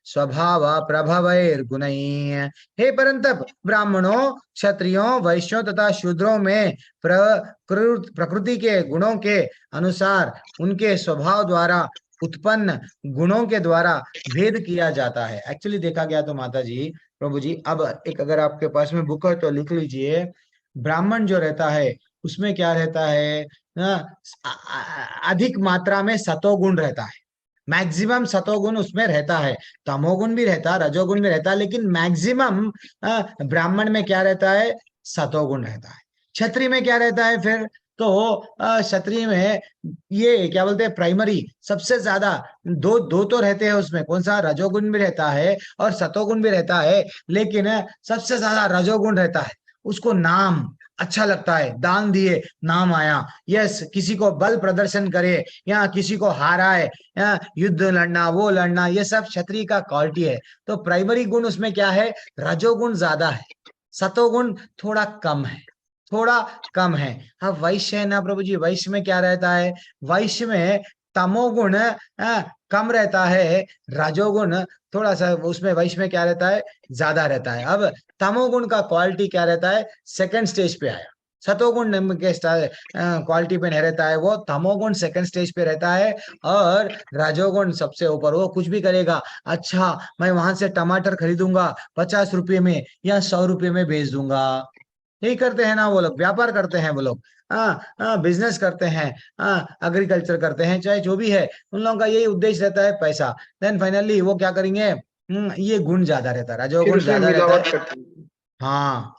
स्वभाव प्रभवैर्गुणैः। हे परंतप, ब्राह्मणों, क्षत्रियों, वैश्यों तथा शूद्रों में प्रकृति के गुणों के अनुसार उनके स्वभाव द्वारा उत्पन्न गुणों के द्वारा भेद किया जाता है। एक्चुअली देखा गया तो माता जी, प्रभु जी, अब एक, अगर आपके पास में बुक है तो लिख लीजिए। ब्राह्मण जो रहता है उसमें क्या रहता है, अधिक मात्रा में सतोगुण रहता है। मैक्सिमम सतोगुण उसमें रहता है। तमोगुण भी रहता है, रजोगुण भी रहता है, लेकिन मैक्सिमम ब्राह्मण में क्या रहता है, सतोगुण रहता है। क्षत्रिय में क्या रहता है फिर? तो क्षत्रिय में ये क्या बोलते हैं, प्राइमरी, सबसे ज्यादा दो तो रहते हैं उसमें। कौन सा? रजोगुण भी रहता है और सतोगुण भी रहता है, लेकिन सबसे ज्यादा रजोगुण रहता है। उसको नाम अच्छा लगता है, दान दिए, नाम आया, यस, किसी को बल प्रदर्शन करे या किसी को हाराए, या युद्ध लड़ना, वो लड़ना, ये सब क्षत्रिय का क्वालिटी है। तो प्राइमरी गुण उसमें क्या है, रजोगुण ज्यादा है, सतोगुण थोड़ा कम है, थोड़ा कम है। हाँ, वैश्य है ना प्रभु जी, वैश्य में क्या रहता है, वैश्य में तमोगुण कम रहता है, रजोगुण थोड़ा सा उसमें, वैश्य में क्या रहता है, ज्यादा रहता है। अब तमोगुण का क्वालिटी क्या रहता है, सेकंड स्टेज पे आया। सतोगुण के क्वालिटी पे नहीं रहता है, वो तमोगुण सेकंड स्टेज पे रहता है, और रजोगुण सबसे ऊपर। वो कुछ भी करेगा, अच्छा मैं वहां से टमाटर खरीदूंगा 50 रुपये में या 100 रुपये में बेच दूंगा, यही करते हैं ना वो लोग, व्यापार करते हैं वो लोग, बिजनेस करते हैं, एग्रीकल्चर करते हैं, चाहे जो भी है, उन लोगों का यही उद्देश्य रहता है पैसा। देन फाइनली वो क्या करेंगे, ये गुण ज्यादा रहता है, फिर रजोगुण उसमें ज्यादा रहता मिलावट है। करते हैं। हाँ,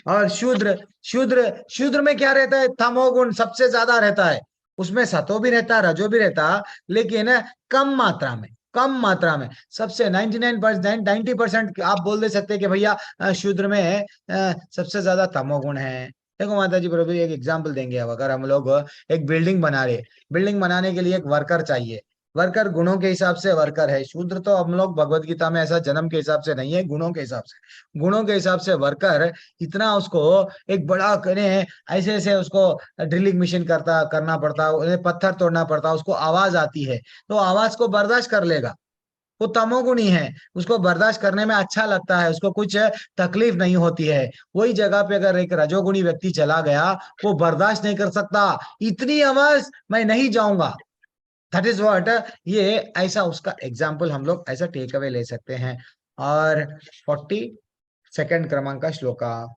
और शूद्र शूद्र शूद्र में क्या रहता है, तमोगुण सबसे ज्यादा रहता है, उसमें सतो भी रहता है, रजो भी रहता है, लेकिन कम मात्रा में, कम मात्रा में। सबसे 99% 90% आप बोल दे सकते हैं कि भैया शूद्र में सबसे ज्यादा तमोगुण है। देखो माता जी प्रभु एक एग्जांपल देंगे, अब अगर हम लोग एक बिल्डिंग बना रहे, बिल्डिंग बनाने के लिए एक वर्कर चाहिए, वर्कर गुणों के हिसाब से वर्कर है, शूद्र तो हम लोग भगवत गीता में ऐसा जन्म के हिसाब से नहीं है, गुणों के हिसाब से, गुणों के हिसाब से वर्कर, इतना उसको एक बड़ा करे, ऐसे ऐसे उसको ड्रिलिंग मशीन करना पड़ता, उन्हें पत्थर तोड़ना पड़ता, उसको आवाज आती है, तो आवाज को बर्दाश्त कर लेगा, वो तमोगुणी है, उसको बर्दाश्त करने में अच्छा लगता है, उसको कुछ तकलीफ नहीं होती है। वही जगह पे अगर एक रजोगुणी व्यक्ति चला गया, वो बर्दाश्त नहीं कर सकता, इतनी आवाज मैं नहीं जाऊंगा, दैट इज व्हाट, ये ऐसा उसका एग्जाम्पल हम लोग ऐसा टेक अवे ले सकते हैं। और 42 क्रमांक का श्लोका,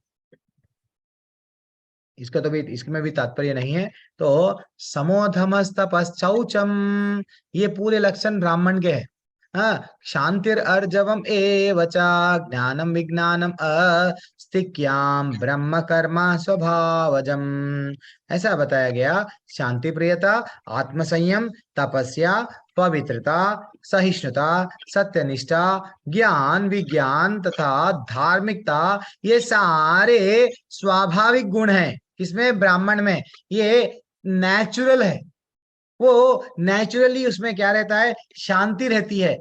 इसका तो भी, इसमें भी तात्पर्य नहीं है। तो समोधमस्तपश्चौचम, ये पूरे लक्षण ब्राह्मण के हैं। शांतिर अर्जवम एवचा ज्ञानम विज्ञानम अस्तिक्याम ब्रह्म कर्मा स्वभावजम, ऐसा बताया गया। शांति प्रियता, आत्मसंयम, तपस्या, पवित्रता, सहिष्णुता, सत्यनिष्ठा, ज्ञान विज्ञान तथा धार्मिकता, ये सारे स्वाभाविक गुण हैं। किसमें? ब्राह्मण में। ये नेचुरल है, वो नेचुरली उसमें क्या रहता है, शांति रहती है।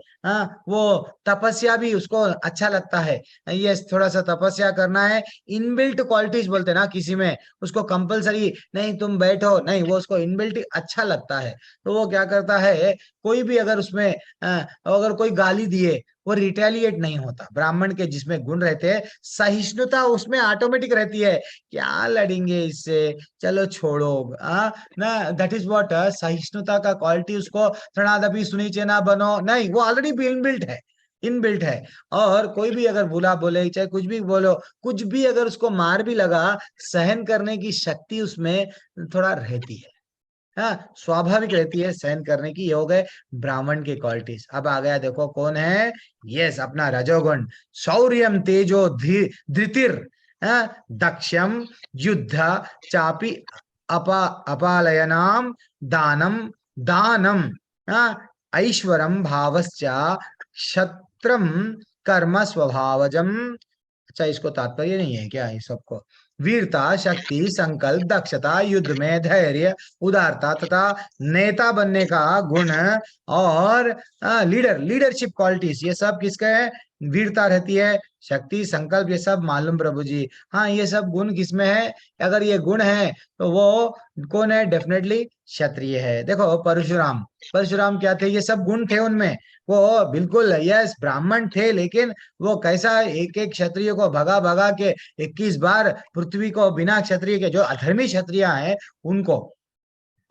वो तपस्या भी उसको अच्छा लगता है, ये थोड़ा सा तपस्या करना है, इनबिल्ट क्वालिटीज बोलते हैं ना किसी में, उसको कंपलसरी नहीं तुम बैठो, नहीं, वो उसको इनबिल्ट अच्छा लगता है। तो वो क्या करता है, कोई भी अगर उसमें अगर कोई गाली दिए, वो रिटेलिएट नहीं होता। ब्राह्मण के जिसमें गुण रहते हैं, सहिष्णुता उसमें ऑटोमेटिक रहती है, क्या लड़ेंगे इससे, चलो छोड़ो, ना, दैट इज व्हाट, सहिष्णुता का क्वालिटी उसको थोड़ा दबी सुनीचे ना बनो, नहीं, वो ऑलरेडी इनबिल्ट है, इनबिल्ट है। और कोई भी अगर बुला बोले, चाहे कुछ भी बोलो, कुछ भी अगर उसको मार भी लगा, सहन करने की शक्ति उसमें थोड़ा रहती है, स्वाभाविक रहती है सहन करने की। ये हो गए ब्राह्मण की क्वालिटीज। अब आ गया, देखो कौन है, यस, अपना रजोगुण। शौर्यम तेजो धृतिर, दक्षम युद्ध चापी अपालयनाम दानम दानम, ऐश्वरम भावश्च क्षत्रम कर्म स्वभावजम। अच्छा, इसको तात्पर्य नहीं है क्या, इस सबको? वीरता, शक्ति, संकल्प, दक्षता, युद्ध में धैर्य, उदारता तथा नेता बनने का गुण, और लीडरशिप क्वालिटीज, ये सब किसके है? वीरता रहती है, शक्ति, संकल्प, ये सब मालूम प्रभु जी। हाँ, ये सब गुण किसमें है? अगर ये गुण है तो वो कौन है? डेफिनेटली क्षत्रिय है। देखो परशुराम, परशुराम क्या थे? ये सब गुण थे उनमें, वो बिल्कुल यस ब्राह्मण थे, लेकिन वो कैसा, एक एक क्षत्रिय को भगा भगा के 21 बार पृथ्वी को, बिना क्षत्रिय के, जो अधर्मी क्षत्रिय हैं उनको,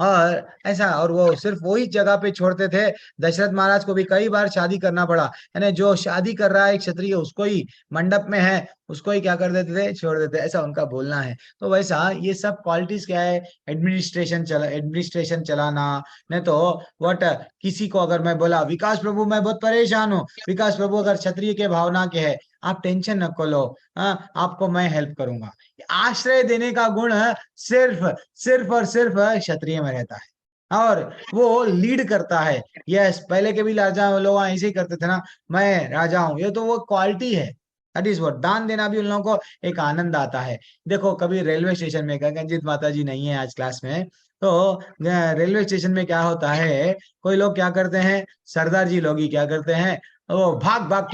और ऐसा, और वो सिर्फ वही जगह पे छोड़ते थे। दशरथ महाराज को भी कई बार शादी करना पड़ा, यानी जो शादी कर रहा है क्षत्रिय, उसको ही मंडप में है, उसको ही क्या कर देते थे, छोड़ देते, ऐसा उनका बोलना है। तो वैसा ये सब क्वालिटीज क्या है? एडमिनिस्ट्रेशन चलाना, नहीं तो व्हाट, किसी को अगर मैं बोला विकास प्रभु मैं बहुत परेशान हूँ, विकास प्रभु अगर क्षत्रिय के भावना के है, आप टेंशन न लो, आपको मैं हेल्प करूंगा। आश्रय देने का गुण सिर्फ सिर्फ और सिर्फ क्षत्रिय में रहता है, और वो लीड करता है। यस, पहले के भी राजा लोग ऐसे ही करते थे ना, मैं राजा हूं, ये तो वो क्वालिटी है। दैट इज व्हाट, दान देना भी उन लोगों को एक आनंद आता है। देखो कभी रेलवे स्टेशन में, गंजित माता जी नहीं है आज क्लास में, तो रेलवे स्टेशन में क्या होता है, कोई लोग क्या करते हैं, सरदार जी लोग ही क्या करते हैं, वो भाग भाग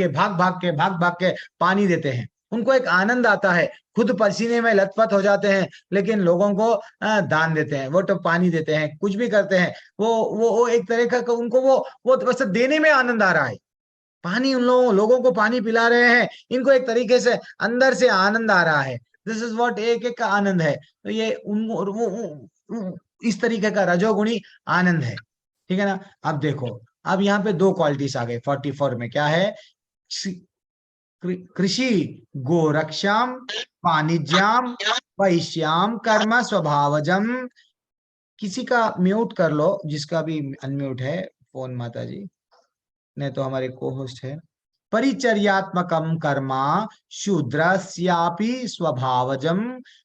के पानी देते हैं, उनको एक आनंद आता है, खुद पसीने में लथपथ हो जाते हैं, लेकिन लोगों को दान देते हैं, वो तो पानी देते हैं, कुछ भी करते हैं, वो एक तरह का उनको वो बस देने में आनंद आ रहा है। पानी, उन लोगों को पानी पिला रहे हैं, इनको एक तरीके से अंदर से आनंद आ रहा है। दिस इज व्हाट एक एक का आनंद है। तो ये इस तरीके का रजोगुणी आनंद है, ठीक है ना। अब देखो, अब यहाँ पे दो क्वालिटीज आ गए 44 में, क्या है? कृषि गोरक्षाम वाणिज्याम वैश्याम कर्म स्वभावजम। किसी का म्यूट कर लो, जिसका भी अनम्यूट है फोन, माता जी नहीं तो हमारे को होस्ट है। परिचर्यात्मकम कर्मा शूद्रस्यापि स्वभावजम,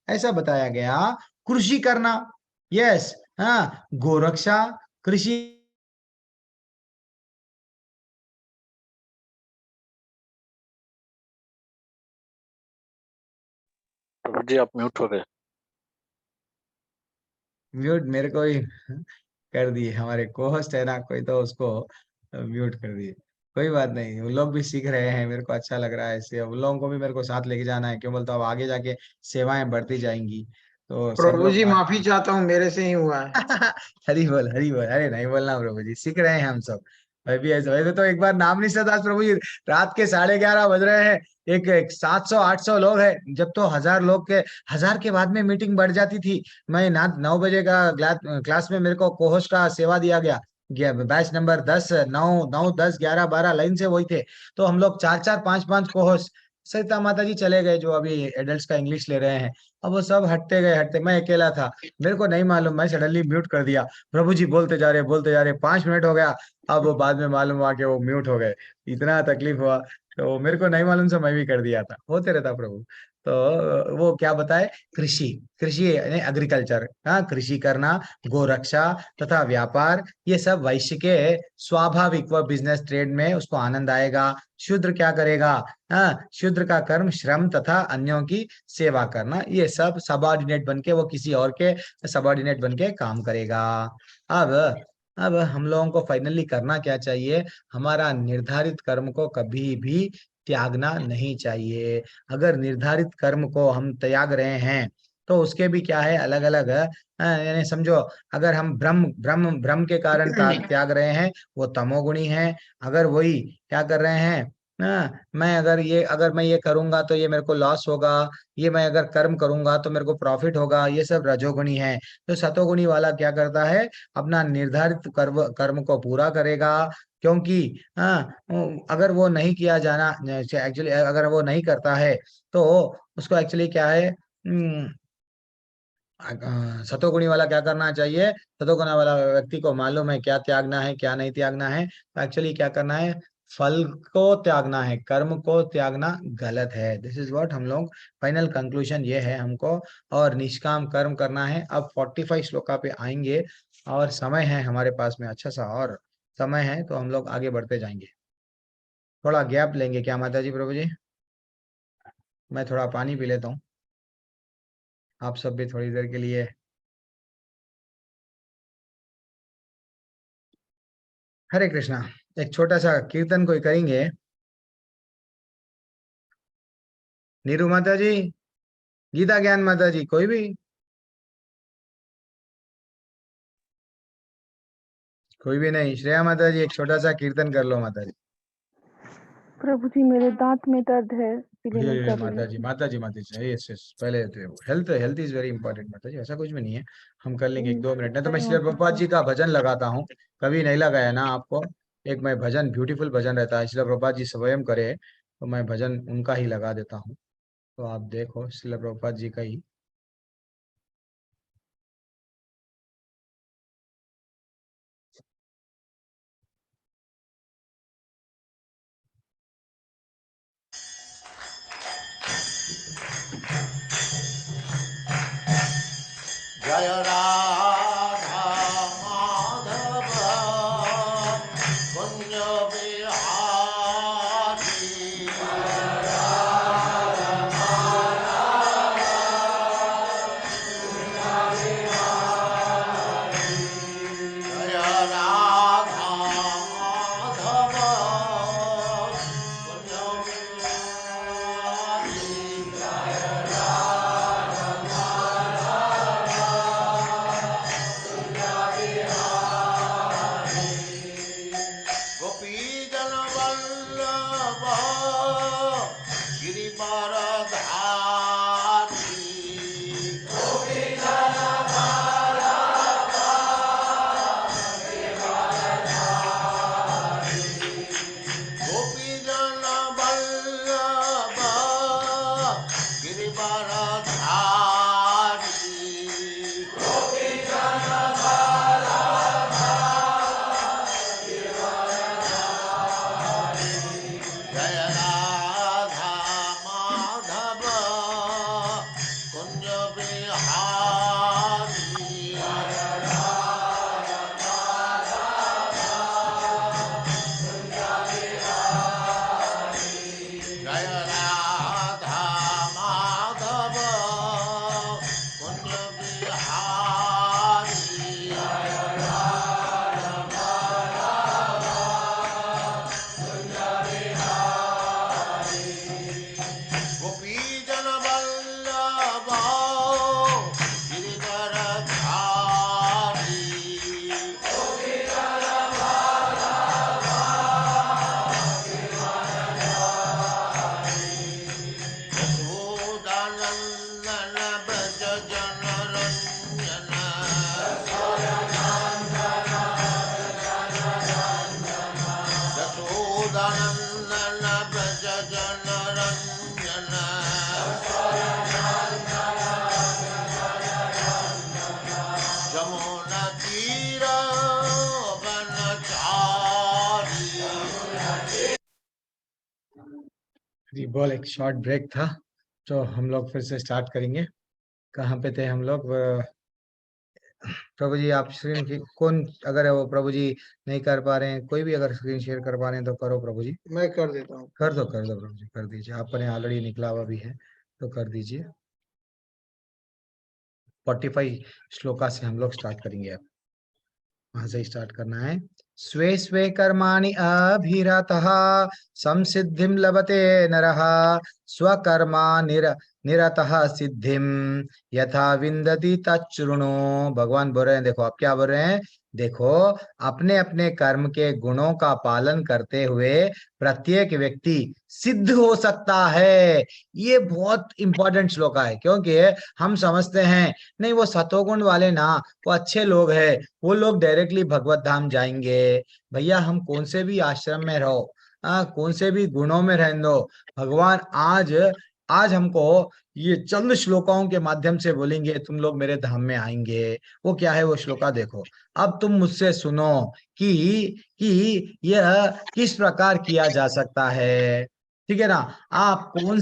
ऐसा बताया गया। कृषि करना, यस, हाँ, गोरक्षा, कृषि। प्रभु जी आप म्यूट हो गए। म्यूट मेरे को ही कर दिए, हमारे को होस्ट है ना कोई, तो उसको म्यूट कर दिए। कोई बात नहीं, वो लोग भी सीख रहे हैं, मेरे को अच्छा लग रहा है इससे। उन लोगों को भी मेरे को साथ लेके जाना है, क्यों बोलते अब आगे जाके सेवाएं बढ़ती जाएंगी, तो सब प्रभु लोग जी माफी चाहता हूँ, मेरे से ही हुआ है। हरी बोल, हरी बोल। अरे नहीं बोलना प्रभु जी, सीख रहे हैं हम सब। मैं भी ऐसे, वैसे तो एक बार नाम नहीं सदा प्रभु जी, रात के 11:30 बज रहे हैं, एक 700-800 लोग हैं, जब तो 1000 लोग के, 1000 के बाद में मीटिंग बढ़ जाती थी। मैं ना 9 बजे का क्लास में मेरे को कोहोस्ट का सेवा दिया गया, बैच नंबर 10, 9, 9, 10, 11, 12 लाइन से वही थे। तो हम लोग 4-4, 5-5 कोहोस्ट, सरिता माता जी चले गए जो अभी एडल्ट्स का इंग्लिश ले रहे हैं। अब वो सब हटते गए, हटते, मैं अकेला था, मेरे को नहीं मालूम, मैं सडनली म्यूट कर दिया। प्रभु जी बोलते जा रहे, बोलते जा रहे, 5 मिनट हो गया। अब वो बाद में मालूम हुआ कि वो म्यूट हो गए, इतना तकलीफ हुआ। तो मेरे को नहीं मालूम से मैं भी कर दिया था, होते रहता प्रभु। तो वो क्या बताए? कृषि, कृषि यानी एग्रीकल्चर, हाँ, कृषि करना, गोरक्षा तथा व्यापार, ये सब वैश्य के स्वाभाविक व बिजनेस ट्रेड में उसको आनंद आएगा। शूद्र क्या करेगा? हाँ, शूद्र का कर्म श्रम तथा अन्यों की सेवा करना, ये सब सबऑर्डिनेट बनके, वो किसी और के सबऑर्डिनेट बनके काम करेगा। अब अब हम लोगों को फाइनली करना क्या चाहिए? हमारा निर्धारित कर्म को कभी भी त्यागना नहीं चाहिए। अगर निर्धारित कर्म को हम त्याग रहे हैं, तो उसके भी क्या है, अलग अलग, यानी समझो, अगर हम भ्रम भ्रम भ्रम के कारण त्याग रहे हैं, वो तमोगुणी है। अगर वही क्या कर रहे हैं, अगर मैं ये करूंगा तो ये मेरे को लॉस होगा, ये मैं अगर कर्म करूंगा तो मेरे को प्रॉफिट होगा, ये सब रजोगुणी है। तो सतोगुणी वाला क्या करता है? अपना निर्धारित कर्म को पूरा करेगा। क्योंकि अगर वो नहीं किया जाना, एक्चुअली अगर वो नहीं करता है, तो उसको एक्चुअली क्या है, सतोगुणी वाला क्या करना चाहिए? सतोगुणी वाला व्यक्ति को मालूम है क्या त्यागना है, क्या नहीं त्यागना है। तो एक्चुअली क्या करना है? फल को त्यागना है, कर्म को त्यागना गलत है। दिस इज व्हाट हम लोग, फाइनल कंक्लूजन ये है हमको। और निष्काम कर्म करना है। अब 45 श्लोका पे आएंगे, और समय है हमारे पास में, अच्छा सा और समय है, तो हम लोग आगे बढ़ते जाएंगे। थोड़ा गैप लेंगे क्या माता जी, प्रभु जी? मैं थोड़ा पानी पी लेता हूँ, आप सब भी थोड़ी देर के लिए। हरे कृष्णा। एक छोटा सा कीर्तन कोई करेंगे? नीरू माता जी, गीता ज्ञान माता जी, कोई भी? कोई भी नहीं? श्रेया माता जी, एक छोटा सा कीर्तन कर लो माता जी। प्रभु जी मेरे दांत में दर्द है, इसलिए मैं कर रही माता जी, हूँ। माता जी, माता जी, यस यस, पहले health, health is very important माता जी, ऐसा कुछ भी नहीं है। हम कर लेंगे 1-2 मिनट, नहीं तो मैं श्री प्रभुपाद जी का भजन लगाता हूँ। कभी नहीं लगाया ना आपको? एक मैं भजन, ब्यूटीफुल भजन रहता है, श्री प्रभुपाद जी स्वयं करे, तो मैं भजन उनका ही लगा देता हूँ। तो आप देखो श्री प्रभुपाद जी का ही। जय राधा माधव कुंज बिहारी। जय राधा माधव कुंज बिहारी। यशोदानन्दन व्रज जनरञ्जन जमुना तीर वनचारी। जी बोल, एक शॉर्ट ब्रेक था तो हम लोग फिर से स्टार्ट करेंगे। कहाँ पे थे हम लोग? प्रभु जी आप स्क्रीन की कौन, अगर वो प्रभु जी नहीं कर पा रहे हैं, कोई भी अगर स्क्रीन शेयर कर पा रहे हैं तो करो प्रभु जी। मैं कर देता हूँ। कर दो प्रभु जी, कर दीजिए। आपने ऑलरेडी निकला हुआ भी है तो कर दीजिए। 45 श्लोका से हम लोग स्टार्ट करेंगे। अब वहां से स्टार्ट करना है। स्वे स्वे कर्माणि अभिरतः संसिद्धिं लभते नरः स्वकर्मा निरतः सिद्धिं यथा विन्दति तच्छृणु। भगवान बोल रहे हैं, देखो आप क्या बोल रहे हैं, देखो अपने अपने कर्म के गुणों का पालन करते हुए प्रत्येक व्यक्ति सिद्ध हो सकता है। ये बहुत इंपॉर्टेंट श्लोक है, क्योंकि हम समझते हैं नहीं वो सतोगुण वाले ना, वो अच्छे लोग हैं, वो लोग डायरेक्टली भगवत धाम जाएंगे। भैया हम कौन से भी आश्रम में रहो, कौन से भी गुणों में रहने दो, भगवान आज हमको ये चंद श्लोकों के माध्यम से बोलेंगे तुम लोग मेरे धाम में आएंगे। वो क्या है वो श्लोका देखो। अब तुम मुझसे सुनो कि यह किस प्रकार किया जा सकता है। ठीक है ना? आप कौन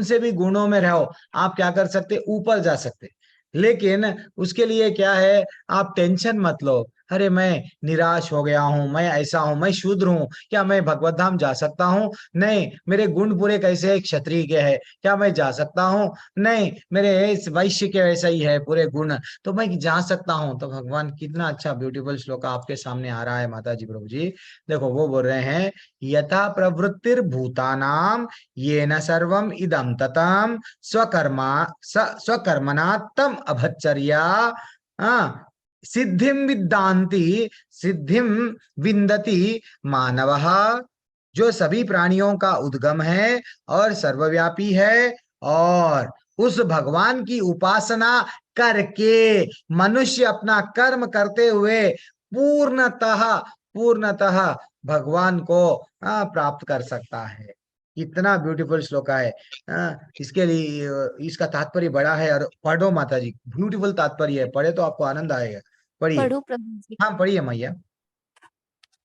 से भी गुणों में रहो, आप क्या कर सकते, ऊपर जा सकते। लेकिन उसके लिए क्या है, आप टेंशन मत लो। अरे मैं निराश हो गया हूं, मैं ऐसा हूं, मैं शूद्र हूं, क्या मैं भगवत धाम जा सकता हूं? नहीं। मेरे गुण पूरे कैसे क्षत्रिय के है, क्या मैं जा सकता हूं? नहीं। मेरे इस वैश्य के वैसा ही है पूरे गुण, तो मैं जा सकता हूं। तो भगवान कितना अच्छा ब्यूटीफुल श्लोक आपके सामने आ रहा है माता जी प्रभु जी। देखो वो बोल रहे हैं, यथा प्रवृत्तिर भूतानाम येन सर्वम इदम ततम स्वकर्मणा तम अभच्चर्या सिद्धिम विन्दति मानवः। जो सभी प्राणियों का उद्गम है और सर्वव्यापी है, और उस भगवान की उपासना करके मनुष्य अपना कर्म करते हुए पूर्णतः भगवान को प्राप्त कर सकता है। इतना ब्यूटीफुल श्लोक है। इसके लिए इसका तात्पर्य बड़ा है, और पढ़ो माता जी, ब्यूटीफुल तात्पर्य है, पढ़े तो आपको आनंद आएगा। पढ़िए। पढ़ो प्रभु जी। हाँ पढ़िए मैया।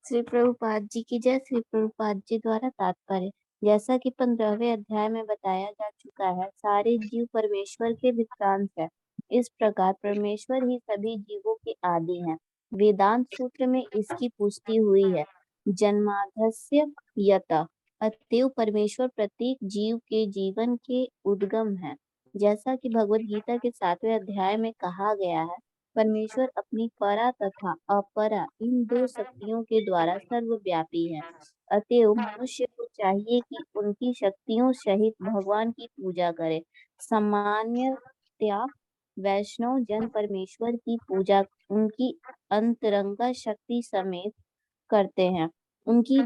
श्री प्रभुपाद जी की जय। श्री प्रभुपाद जी द्वारा तात्पर्य। जैसा कि 15वें अध्याय में बताया जा चुका है, सारे जीव परमेश्वर के विक्रांत है। इस प्रकार परमेश्वर ही सभी जीवों के आदि हैं। वेदांत सूत्र में इसकी पुष्टि हुई है, जन्माद्यस्य यतः। अतएव परमेश्वर प्रत्येक जीव के जीवन के उद्गम है। जैसा कि भगवत गीता के 7वें अध्याय में कहा गया है, परमेश्वर अपनी परा तथा अपरा इन दो शक्तियों के द्वारा सर्वव्यापी है। अतएव मनुष्य को चाहिए कि उनकी शक्तियों सहित भगवान की पूजा करे। सामान्यतया वैष्णव जन परमेश्वर की पूजा उनकी अंतरंगा शक्ति समेत करते हैं। उनकी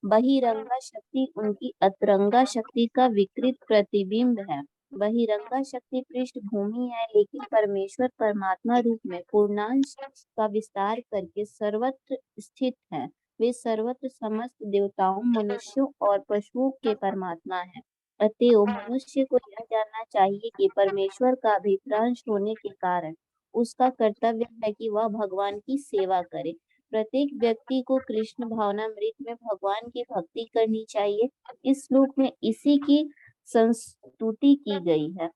बहिरंगा शक्ति उनकी अंतरंगा शक्ति का विकृत प्रतिबिंब है। बहिरंगा शक्ति पृष्ठभूमि है, लेकिन परमेश्वर परमात्मा रूप में पूर्णांश का विस्तार करके सर्वत्र स्थित है। वे सर्वत्र समस्त देवताओं, मनुष्यों और पशुओं के परमात्मा है। अतएव मनुष्य को यह जानना चाहिए कि परमेश्वर का अभिप्रांश होने के कारण उसका कर्तव्य है कि वह भगवान की सेवा करे। प्रत्येक व्यक्ति को कृष्ण भावनामृत में भगवान की भक्ति करनी चाहिए। इस श्लोक में इसी की संस्तुति की गई है।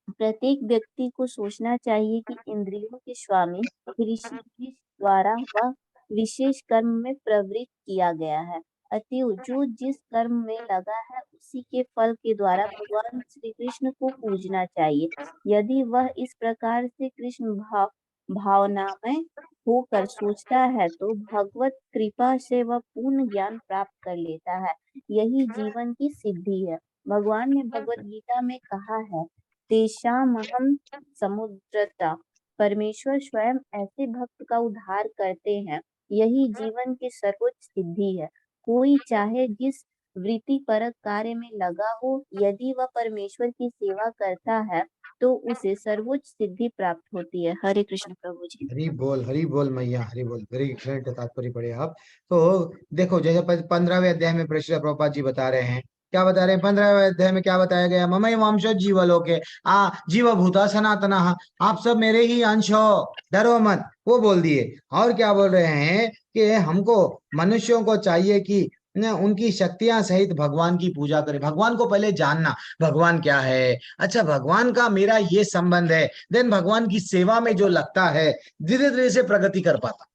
प्रत्येक व्यक्ति को सोचना चाहिए कि इंद्रियों के स्वामी ऋषि द्वारा वह विशेष कर्म में प्रवृत्त किया गया है। अतएव जो जिस कर्म में लगा है उसी के फल के द्वारा भगवान श्री कृष्ण को पूजना चाहिए। यदि वह इस प्रकार से कृष्ण भावनामय होकर सोचता है तो भगवत कृपा से वह पूर्ण ज्ञान प्राप्त कर लेता है। यही जीवन की सिद्धि है। भगवान ने भगवत गीता में कहा है, तेषामहं समुद्रता। परमेश्वर स्वयं ऐसे भक्त का उद्धार करते हैं। यही जीवन की सर्वोच्च सिद्धि है। कोई चाहे जिस वृत्ति परक कार्य में लगा हो, यदि वह परमेश्वर की सेवा करता है तो उसे सर्वोच्च सिद्धि प्राप्त होती है। हरे कृष्ण प्रभु जी। हरि बोल मैया, हरि बोल। वेरी एक्सलेंट तात्पर्य पढ़े आप। तो देखो, जैसे 15वें अध्याय में श्रील प्रभुपाद जी बता रहे हैं, क्या बता रहे हैं? 15वें अध्याय में क्या बताया गया? ममई वंशो जीवलोके जीव भूता सनातना, आप सब मेरे ही अंश हो, डरो मत, वो बोल दिए। और क्या बोल रहे हैं कि हमको मनुष्यों को चाहिए कि उनकी शक्तियां सहित भगवान की पूजा करें। भगवान को पहले जानना, भगवान क्या है। अच्छा, भगवान का मेरा ये संबंध है, देन भगवान की सेवा में जो लगता है, धीरे धीरे से प्रगति कर पाता।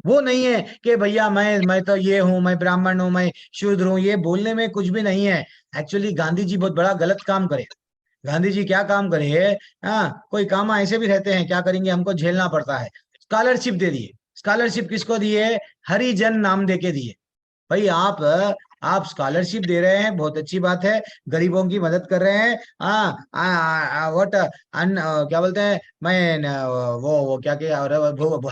वो नहीं है कि भैया मैं तो ये हूं, मैं ब्राह्मण हूं, मैं शूद्र हूं, ये बोलने में कुछ भी नहीं है। एक्चुअली गांधी जी बहुत बड़ा गलत काम करे। गांधी जी क्या काम करे? कोई काम ऐसे भी रहते हैं, क्या करेंगे, हमको झेलना पड़ता है। स्कॉलरशिप दे दिए। स्कॉलरशिप किसको दिए? हरिजन नाम दे के दिए। भाई आप स्कॉलरशिप दे रहे हैं, बहुत अच्छी बात है, गरीबों की मदद कर रहे हैं। व्हाट क्या बोलते हैं, मैं वो क्या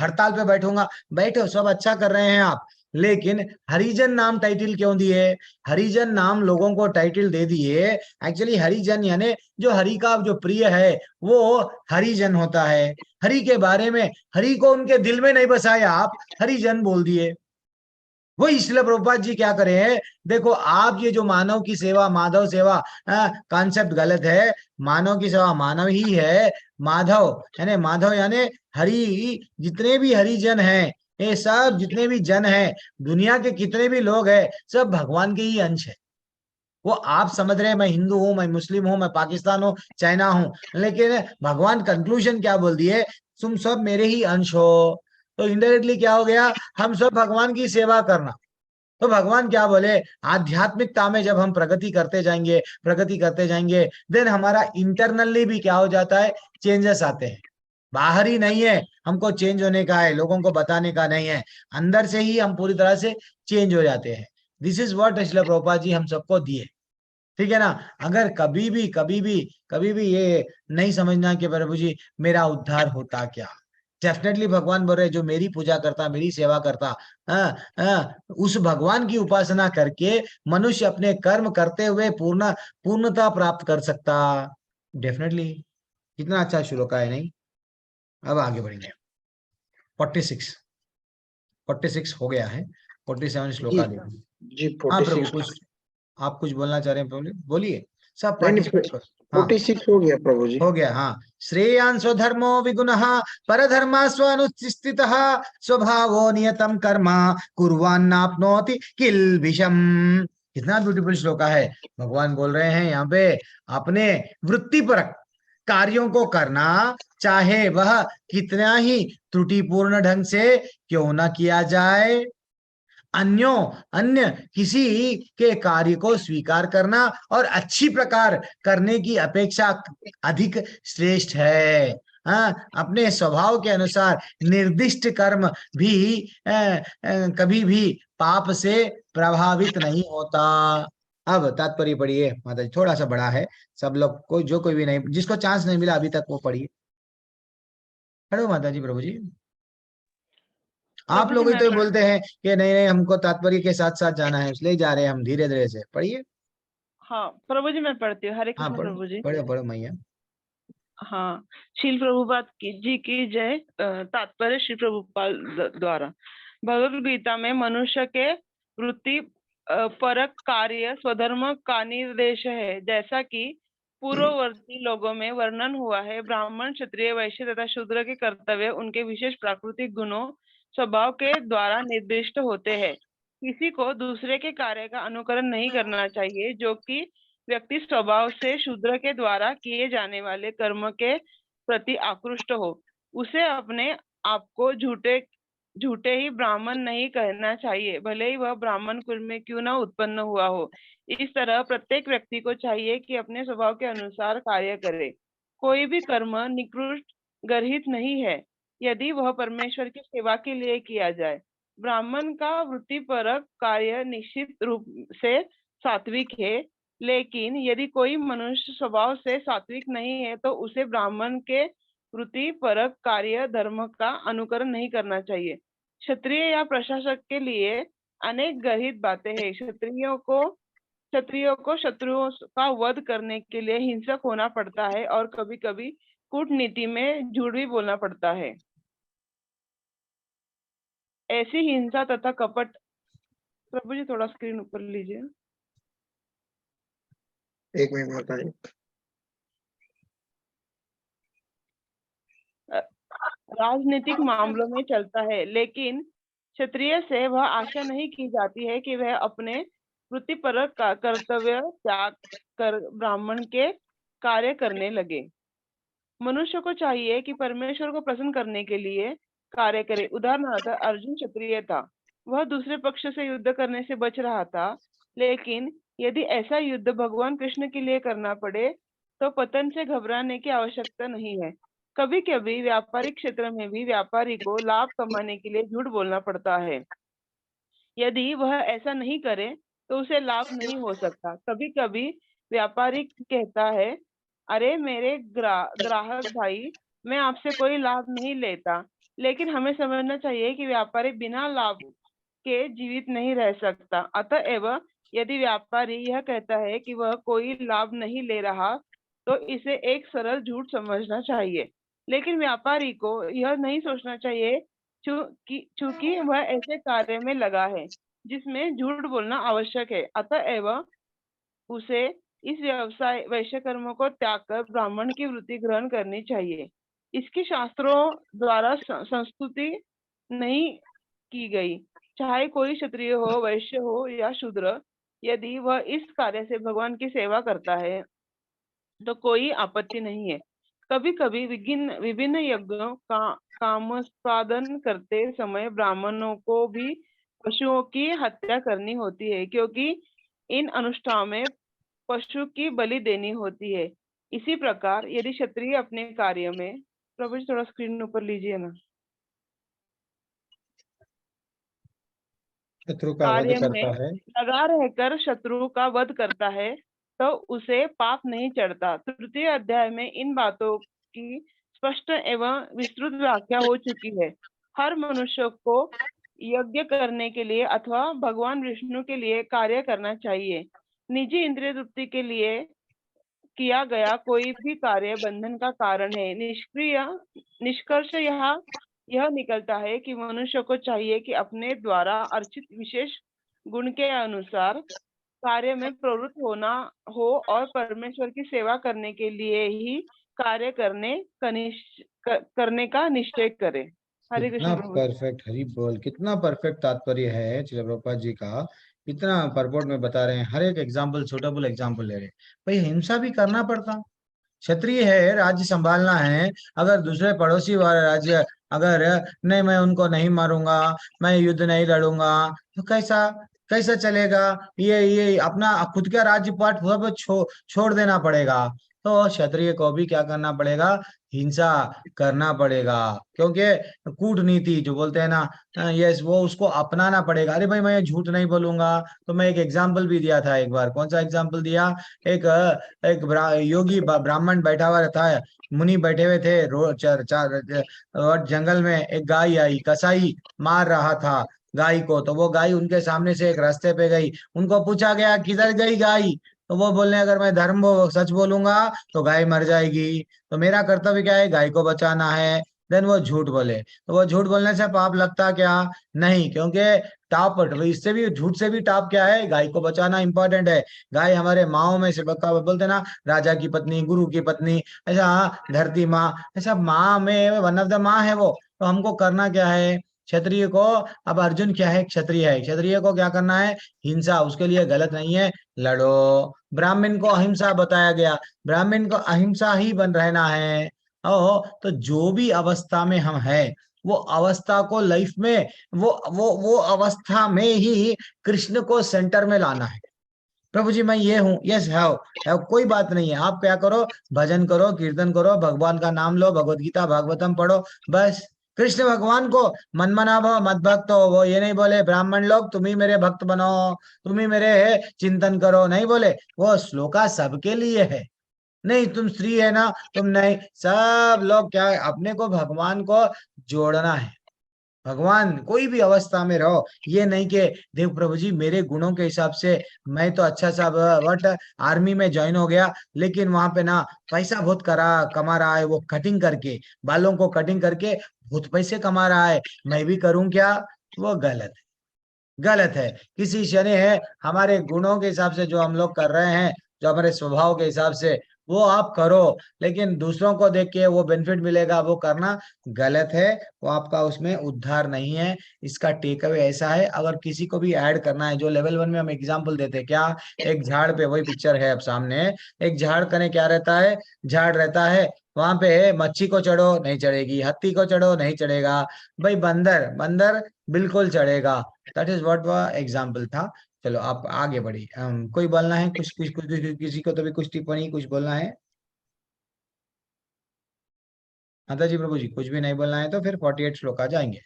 हड़ताल पे बैठूंगा, बैठो, सब अच्छा कर रहे हैं आप। लेकिन हरिजन नाम टाइटल क्यों दिए? हरिजन नाम लोगों को टाइटल दे दिए। एक्चुअली हरिजन यानी जो हरि का जो प्रिय है वो हरिजन होता है। हरि के बारे में, हरि को उनके दिल में नहीं बसाया, आप हरिजन बोल दिए। वो इसलिए प्रभुपाद जी क्या करे, देखो आप ये जो मानव की सेवा, माधव सेवा कॉन्सेप्ट गलत है। मानव की सेवा मानव ही है। माधव यानी हरि, जितने भी हरिजन हैं, ये सब जितने भी जन हैं, दुनिया के कितने भी लोग हैं, सब भगवान के ही अंश है। वो आप समझ रहे हैं मैं हिंदू हूं, मैं मुस्लिम हूं, मैं पाकिस्तान हूं, चाइना हूं, लेकिन भगवान कंक्लूजन क्या बोल दिए? तुम सब मेरे ही अंश हो। तो इनडायरेक्टली क्या हो गया? हम सब भगवान की सेवा करना। तो भगवान क्या बोले? आध्यात्मिकता में जब हम प्रगति करते जाएंगे, देन हमारा इंटरनली भी क्या हो जाता है? चेंजेस आते हैं। बाहर ही नहीं है हमको चेंज होने का, है लोगों को बताने का नहीं है, अंदर से ही हम पूरी तरह से चेंज हो जाते हैं। This is what Srila Prabhupada ji हम सबको दिए। ठीक है ना? अगर कभी भी ये नहीं समझना कि प्रभु जी मेरा उद्धार होता क्या, डेफिनेटली भगवान बोल रहे जो मेरी पूजा करता, मेरी सेवा करता, उस भगवान की उपासना करके मनुष्य अपने कर्म करते हुए पूर्णता प्राप्त कर सकता। डेफिनेटली। कितना अच्छा श्लोक है, नहीं? अब आगे बढ़ेंगे। 46 हो गया है। 47 श्लोका देखो। जी हाँ प्रभु, 46 आप कुछ बोलना चाह रहे हैं? बोलिए, सब नहीं पार्टिसिपेट करो। हाँ 46 हो गया प्रभु जी। हो गया। हाँ, श्रेयान स्वधर्मो विगुणः परधर्मा स्वानुस्थितः स्वभावो नियतम कर्म कुर्वान्नाप्नोति किल्बिषम। कितना ब्यूटीफुल श्लोक है। भगवान बोल रहे हैं यहाँ पे, अपने वृत्तिपरक कार्यों को करना, चाहे वह कितना ही त्रुटिपूर्ण ढंग से क्यों ना किया जाए। अन्य किसी के कार्य को स्वीकार करना और अच्छी प्रकार करने की अपेक्षा अधिक श्रेष्ठ है। अपने स्वभाव के अनुसार निर्दिष्ट कर्म भी कभी भी पाप से प्रभावित नहीं होता। अब तात्पर्य पढ़िए माता जी, थोड़ा सा बड़ा है, सब लोग को, जो कोई भी नहीं, जिसको चांस नहीं मिला अभी तक, वो पढ़िए। पढ़ो माता जी। प्रभु जी, आप लोग ही तो बोलते हैं कि नहीं नहीं हमको तात्पर्य के साथ साथ जाना है, इसलिए जा रहे हैं हम धीरे धीरे से। पढ़िए। हाँ प्रभु जी मैं पढ़ती हूँ। हरे हाँ कृष्ण पढ़ो प्रभु जी। पढ़ो मैया। हाँ, श्रील प्रभुपाद जी की जय। तात्पर्य श्री प्रभुपाद द्वारा। भगवद गीता में मनुष्य के वृत्ति परक कार्य स्वधर्म का निर्देश है। जैसा कि पूर्ववर्ती लोगों में वर्णन हुआ है, ब्राह्मण, क्षत्रिय, वैश्य तथा शूद्र के कर्तव्य उनके विशेष प्राकृतिक गुणों, स्वभाव के द्वारा निर्दिष्ट होते हैं। किसी को दूसरे के कार्य का अनुकरण नहीं करना चाहिए। जो कि व्यक्ति स्वभाव से शूद्र के द्वारा किए जाने वाले कर्म के प्रति आकृष्ट हो, उसे अपने आप को झूठे ही ब्राह्मण नहीं कहना चाहिए, भले ही वह ब्राह्मण कुल में क्यों न उत्पन्न हुआ हो। इस तरह प्रत्येक व्यक्ति को चाहिए कि अपने स्वभाव के अनुसार कार्य करे। कोई भी कर्म निकृष्ट गर्हित नहीं है यदि वह परमेश्वर की सेवा के लिए किया जाए। ब्राह्मण का वृत्तिपरक कार्य निश्चित रूप से सात्विक है, लेकिन यदि कोई मनुष्य स्वभाव से सात्विक नहीं है तो उसे ब्राह्मण के वृत्ति परक कार्य धर्म का अनुकरण नहीं करना चाहिए। क्षत्रिय या प्रशासक के लिए अनेक गर्हित बातें हैं। क्षत्रियों को शत्रुओं का वध करने के लिए हिंसक होना पड़ता है और कभी कभी कूटनीति में झूठ भी बोलना पड़ता है। ऐसी हिंसा तथा कपट, प्रभु जी थोड़ा स्क्रीन ऊपर लीजिए। एक मिनट बताइए। राजनीतिक मामलों में चलता है, लेकिन क्षत्रिय से वह आशा नहीं की जाती है कि वह अपने वृत्तिपरक कर्तव्य त्याग कर ब्राह्मण के कार्य करने लगे। मनुष्य को चाहिए कि परमेश्वर को प्रसन्न करने के लिए कार्य करे। उदाहरणार्थ अर्जुन क्षत्रिय था, वह दूसरे पक्ष से युद्ध करने से बच रहा था, लेकिन यदि ऐसा युद्ध भगवान कृष्ण के लिए करना पड़े तो पतन से घबराने की आवश्यकता नहीं है। कभी कभी व्यापारिक क्षेत्र में भी व्यापारी को लाभ कमाने के लिए झूठ बोलना पड़ता है। यदि वह ऐसा नहीं करे तो उसे लाभ नहीं हो सकता। कभी कभी व्यापारी कहता है, अरे मेरे ग्राहक भाई, मैं आपसे कोई लाभ नहीं लेता, लेकिन हमें समझना चाहिए कि व्यापारी बिना लाभ के जीवित नहीं रह सकता। अतएव यदि व्यापारी यह कहता है कि वह कोई लाभ नहीं ले रहा तो इसे एक सरल झूठ समझना चाहिए, लेकिन व्यापारी को यह नहीं सोचना चाहिए चूंकि वह ऐसे कार्य में लगा है जिसमें झूठ बोलना आवश्यक है। अतएव उसे इस व्यवसाय वैश्य कर्म को त्याग कर ब्राह्मण की वृत्ति ग्रहण करनी चाहिए। इसकी शास्त्रों द्वारा संस्तुति नहीं की गई, चाहे कोई क्षत्रिय हो, वैश्य हो या शूद्र। यदि वह इस कार्य से भगवान की सेवा करता है तो कोई आपत्ति नहीं है। कभी कभी विभिन्न यज्ञों का कामोत्पादन करते समय ब्राह्मणों को भी पशुओं की हत्या करनी होती है, क्योंकि इन अनुष्ठानों में पशु की बलि देनी होती है। इसी प्रकार यदि क्षत्रिय अपने कार्य में, प्रभु जी थोड़ा स्क्रीन ऊपर लीजिए ना, शत्रु का वध कार्य में करता है, लगा रहकर शत्रु का वध करता है तो उसे पाप नहीं चढ़ता। तृतीय अध्याय में इन बातों की स्पष्ट एवं विस्तृत व्याख्या हो चुकी है। हर मनुष्य को यज्ञ करने के लिए अथवा भगवान विष्णु के लिए कार्य करना चाहिए। निजी इंद्रिय तृप्ति के लिए किया गया कोई भी कार्य बंधन का कारण है। निष्कर्ष यह निकलता है कि मनुष्य को चाहिए कि अपने द्वारा अर्चित विशेष गुण के अनुसार कार्य में प्रवृत्त होना हो और परमेश्वर की सेवा करने के लिए ही कार्य करने का निश्चय करे। हरे कितना कृष्ण प्रभु। परफेक्ट, हरि बोल, कितना परफेक्ट तात्पर्य है श्रील प्रभुपाद जी का। इतना परपोर्ट में बता रहे हैं, हर एक एग्जाम्पल सूटेबल एग्जाम्पल ले रहे हैं। भाई हिंसा भी करना पड़ता, क्षत्रिय है, राज्य संभालना है। अगर दूसरे पड़ोसी वाले राज्य अगर नहीं, मैं उनको नहीं मारूंगा, मैं युद्ध नहीं लड़ूंगा, तो कैसा कैसा चलेगा? ये अपना खुद का राज्य पाट सब छोड़ देना पड़ेगा। तो क्षत्रिय को भी क्या करना पड़ेगा? हिंसा करना पड़ेगा, क्योंकि कूटनीति जो बोलते हैं ना, यस, वो उसको अपनाना पड़ेगा। अरे भाई मैं झूठ नहीं बोलूंगा। तो मैं एक एग्जाम्पल भी दिया था एक बार। कौन सा एग्जाम्पल दिया? एक योगी ब्राह्मण बैठा हुआ रहता है, मुनि बैठे हुए थे, और जंगल में एक गाय आई, कसाई मार रहा था गाय को। तो वो गाय उनके सामने से एक रास्ते पे गई, उनको पूछा गया किधर गई गाय? तो वो बोलने, अगर मैं सच बोलूंगा तो गाय मर जाएगी, तो मेरा कर्तव्य क्या है? गाय को बचाना है। देन वो झूठ बोले, तो वो झूठ बोलने से पाप लगता क्या? नहीं, क्योंकि टाप, इससे भी, झूठ से भी टाप क्या है? गाय को बचाना इंपॉर्टेंट है। गाय हमारे माओ में से बोलते ना, राजा की पत्नी, गुरु की पत्नी, ऐसा धरती माँ, ऐसा माँ में वन ऑफ द माँ है वो। तो हमको करना क्या है? क्षत्रिय को, अब अर्जुन क्या है? क्षत्रिय है। क्षत्रिय को क्या करना है? हिंसा, उसके लिए गलत नहीं है, लड़ो। ब्राह्मण को अहिंसा बताया गया, ब्राह्मण को अहिंसा ही बन रहना है। ओ, तो जो भी अवस्था में हम हैं, वो अवस्था को लाइफ में, वो अवस्था में ही कृष्ण को सेंटर में लाना है। प्रभु जी मैं ये हूँ, यस है, कोई बात नहीं है। आप क्या करो? भजन करो, कीर्तन करो, भगवान का नाम लो, भगवत गीता भागवतम पढ़ो, बस। कृष्ण भगवान को मन मना भव मत भक्त हो, वो ये नहीं बोले ब्राह्मण लोग तुम ही मेरे भक्त बनो, तुम ही मेरे चिंतन करो, नहीं बोले। वो श्लोका सबके लिए है। नहीं तुम स्त्री है ना, तुम नहीं, सब लोग क्या है? अपने को भगवान को जोड़ना है। भगवान कोई भी अवस्था में रहो, ये नहीं कि देव प्रभु जी मेरे गुणों के हिसाब से मैं तो अच्छा सा बट आर्मी में ज्वाइन हो गया, लेकिन वहां पे ना पैसा बहुत कमा रहा है, वो कटिंग करके, बालों को कटिंग करके बहुत पैसे कमा रहा है, मैं भी करूं क्या? वो गलत है, गलत है। किसी शनि है, हमारे गुणों के हिसाब से जो हम लोग कर रहे हैं, जो हमारे स्वभाव के हिसाब से, वो आप करो, लेकिन दूसरों को देख के वो बेनिफिट मिलेगा वो करना गलत है। वो आपका उसमें उद्धार नहीं है। इसका टेक अवे ऐसा है, अगर किसी को भी ऐड करना है, जो लेवल 1 में हम एग्जाम्पल देते हैं क्या, एक झाड़ पे, वही पिक्चर है अब सामने, एक झाड़ कने क्या रहता है, झाड़ रहता है, वहां पे मच्छी को चढ़ो नहीं चढ़ेगी, हाथी को चढ़ो नहीं चढ़ेगा, भाई बंदर बंदर बिल्कुल चढ़ेगा। दैट इज व्हाट वो एग्जाम्पल था। चलो आप आगे बढ़िए। कोई बोलना है कुछ कुछ कुछ किसी को तो भी कुछ टिप्पणी कुछ बोलना है? माता जी प्रभु जी कुछ भी नहीं बोलना है तो फिर 48 श्लोक आ जाएंगे।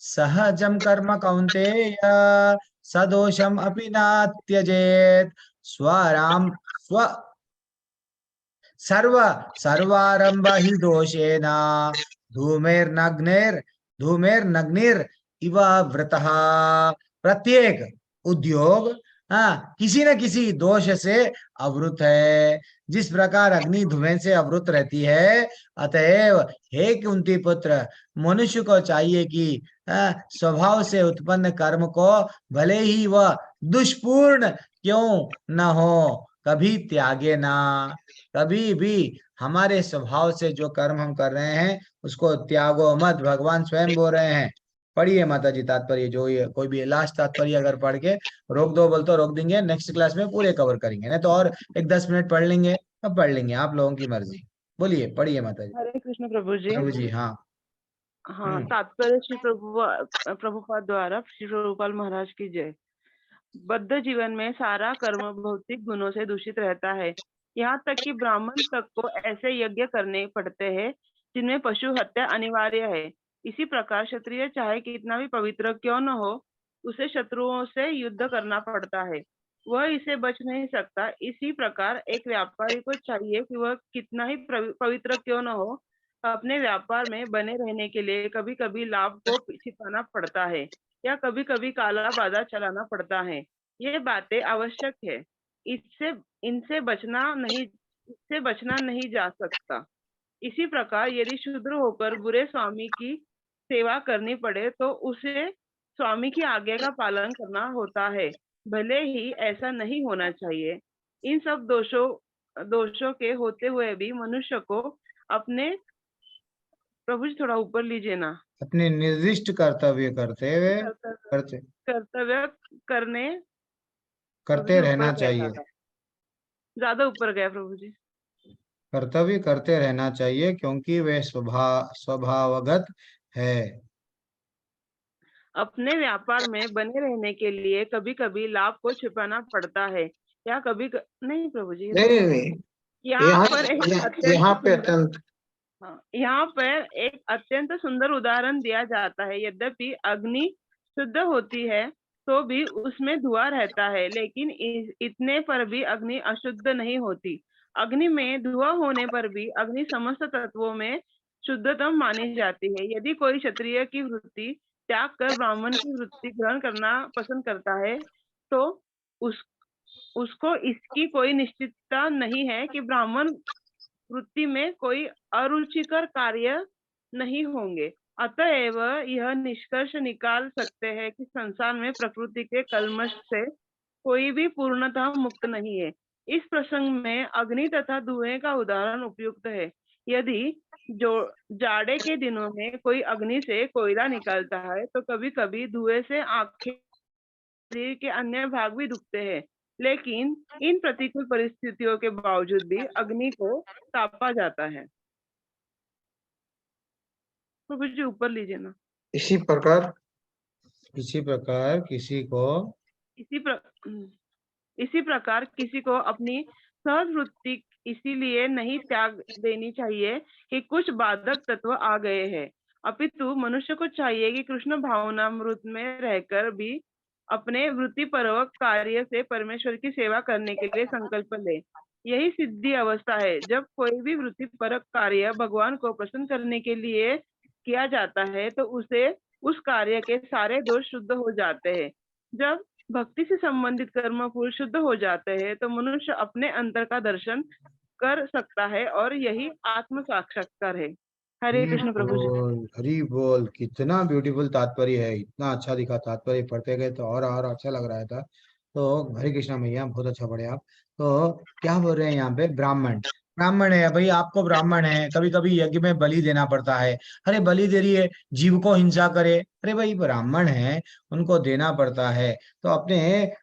सहजम कर्म कौन्तेय सदोषम अपि न त्यजेत स्वराम स्व सर्व सर्वारंभ ही दोषेण धूमेर्नग्नेर धूमेर्नग्निर इव व्रतः। प्रत्येक उद्योग किसी न किसी दोष से अवरुद्ध है, जिस प्रकार अग्नि धुएं से अवरुद्ध रहती है। अतएव हे कुंती पुत्र, मनुष्य को चाहिए कि स्वभाव से उत्पन्न कर्म को भले ही वह दुष्पूर्ण क्यों न हो, कभी त्यागे ना। कभी भी हमारे स्वभाव से जो कर्म हम कर रहे हैं उसको त्यागो मत, भगवान स्वयं बोल रहे हैं। पढ़िए माता जी तात्पर्य, जो ये कोई भी लास्ट तात्पर्य अगर पढ़ के रोक दो बोल तो रोक देंगे, नेक्स्ट क्लास में पूरे कवर करेंगे, नहीं तो और एक 10 मिनट पढ़ लेंगे, अब पढ़ लेंगे, आप लोगों की मर्जी। बोलिए पढ़िए माता जी। हरे कृष्ण प्रभु जी। प्रभु जी हाँ। हाँ, तात्पर्य श्री प्रभुपाद द्वारा श्री प्रभुपाल महाराज की जय। बद्ध जीवन में सारा कर्म भौतिक गुणों से दूषित रहता है। यहाँ तक कि ब्राह्मण तक को ऐसे यज्ञ करने पड़ते हैं जिनमें पशु हत्या अनिवार्य है। इसी प्रकार क्षत्रिय चाहे कितना भी पवित्र क्यों न हो, उसे शत्रुओं से युद्ध करना पड़ता है, वह इसे बच नहीं सकता। इसी प्रकार एक व्यापारी को चाहिए कि वह कितना ही पवित्र क्यों न हो, अपने व्यापार में बने रहने के लिए कभी कभी लाभ को छिपाना पड़ता है या कभी कभी काला बाजार चलाना पड़ता है। ये बातें आवश्यक है, इनसे बचना नहीं जा सकता। इसी प्रकार यदि शूद्र होकर बुरे स्वामी की सेवा करनी पड़े तो उसे स्वामी की आज्ञा का पालन करना होता है, भले ही ऐसा नहीं होना चाहिए। इन सब दोषों के होते हुए भी मनुष्य को अपने, प्रभु जी थोड़ा ऊपर लीजिए ना, अपने निर्दिष्ट कर्तव्य कर्तव्य करते रहना ऊपर गया चाहिए। ज्यादा ऊपर गया प्रभु जी। कर्तव्य करते रहना चाहिए क्योंकि वे स्वभावगत है। अपने व्यापार में बने रहने के लिए कभी कभी लाभ को छिपाना पड़ता है या नहीं प्रभु जी, नहीं, यहाँ पर एक अत्यंत सुंदर उदाहरण दिया जाता है। यद्यपि अग्नि शुद्ध होती है तो भी उसमें धुआं रहता है, लेकिन इतने पर भी अग्नि अशुद्ध नहीं होती। अग्नि में धुआं होने पर भी अग्नि समस्त तत्वों में शुद्धतम मानी जाती है। यदि कोई क्षत्रिय की वृत्ति त्याग कर ब्राह्मण की वृत्ति ग्रहण करना पसंद करता है तो उसको इसकी कोई निश्चितता नहीं है कि ब्राह्मण वृत्ति में कोई अरुचिकर कार्य नहीं होंगे। अतएव यह निष्कर्ष निकाल सकते हैं कि संसार में प्रकृति के कल्मश से कोई भी पूर्णतः मुक्त नहीं है। इस प्रसंग में अग्नि तथा धुएं का उदाहरण उपयुक्त है। यदि जो जाड़े के दिनों में कोई अग्नि से कोयला निकालता है तो कभी कभी धुएं से आंखें, शरीर के अन्य भाग भी दुखते हैं, लेकिन इन प्रतिकूल परिस्थितियों के बावजूद भी अग्नि को तापा जाता है। तो कुछ ऊपर लीजिए ना। इसी प्रकार इसी प्रकार किसी को अपनी सहज वृत्ति इसीलिए नहीं त्याग देनी चाहिए कि कुछ बाधक तत्व आ गए हैं, अपितु मनुष्य को चाहिए कि कृष्ण भावनामृत में रहकर भी अपने वृत्ति परक कार्य से परमेश्वर की सेवा करने के लिए संकल्प ले। यही सिद्धि अवस्था है। जब कोई भी वृत्ति परक कार्य भगवान को प्रसन्न करने के लिए किया जाता है तो उसे उस कार्य के सारे दोष शुद्ध हो जाते हैं। जब भक्ति से संबंधित कर्म फल शुद्ध हो जाते हैं तो मनुष्य अपने अंतर का दर्शन कर सकता है और यही आत्म साक्षात्कार है। हरे हरि कृष्ण प्रभु जी। बोल, हरि बोल। कितना ब्यूटीफुल तात्पर्य है, इतना अच्छा दिखा तात्पर्य, पढ़ते गए तो और अच्छा लग रहा था। तो हरे कृष्णा मैया, बहुत अच्छा पढ़े आप। तो क्या बोल रहे हैं यहाँ पे? ब्राह्मण, ब्राह्मण है भाई, आपको ब्राह्मण है, कभी कभी यज्ञ में बलि देना पड़ता है। अरे बलि दे रही है, जीव को हिंसा करे, अरे भाई ब्राह्मण है, उनको देना पड़ता है। तो अपने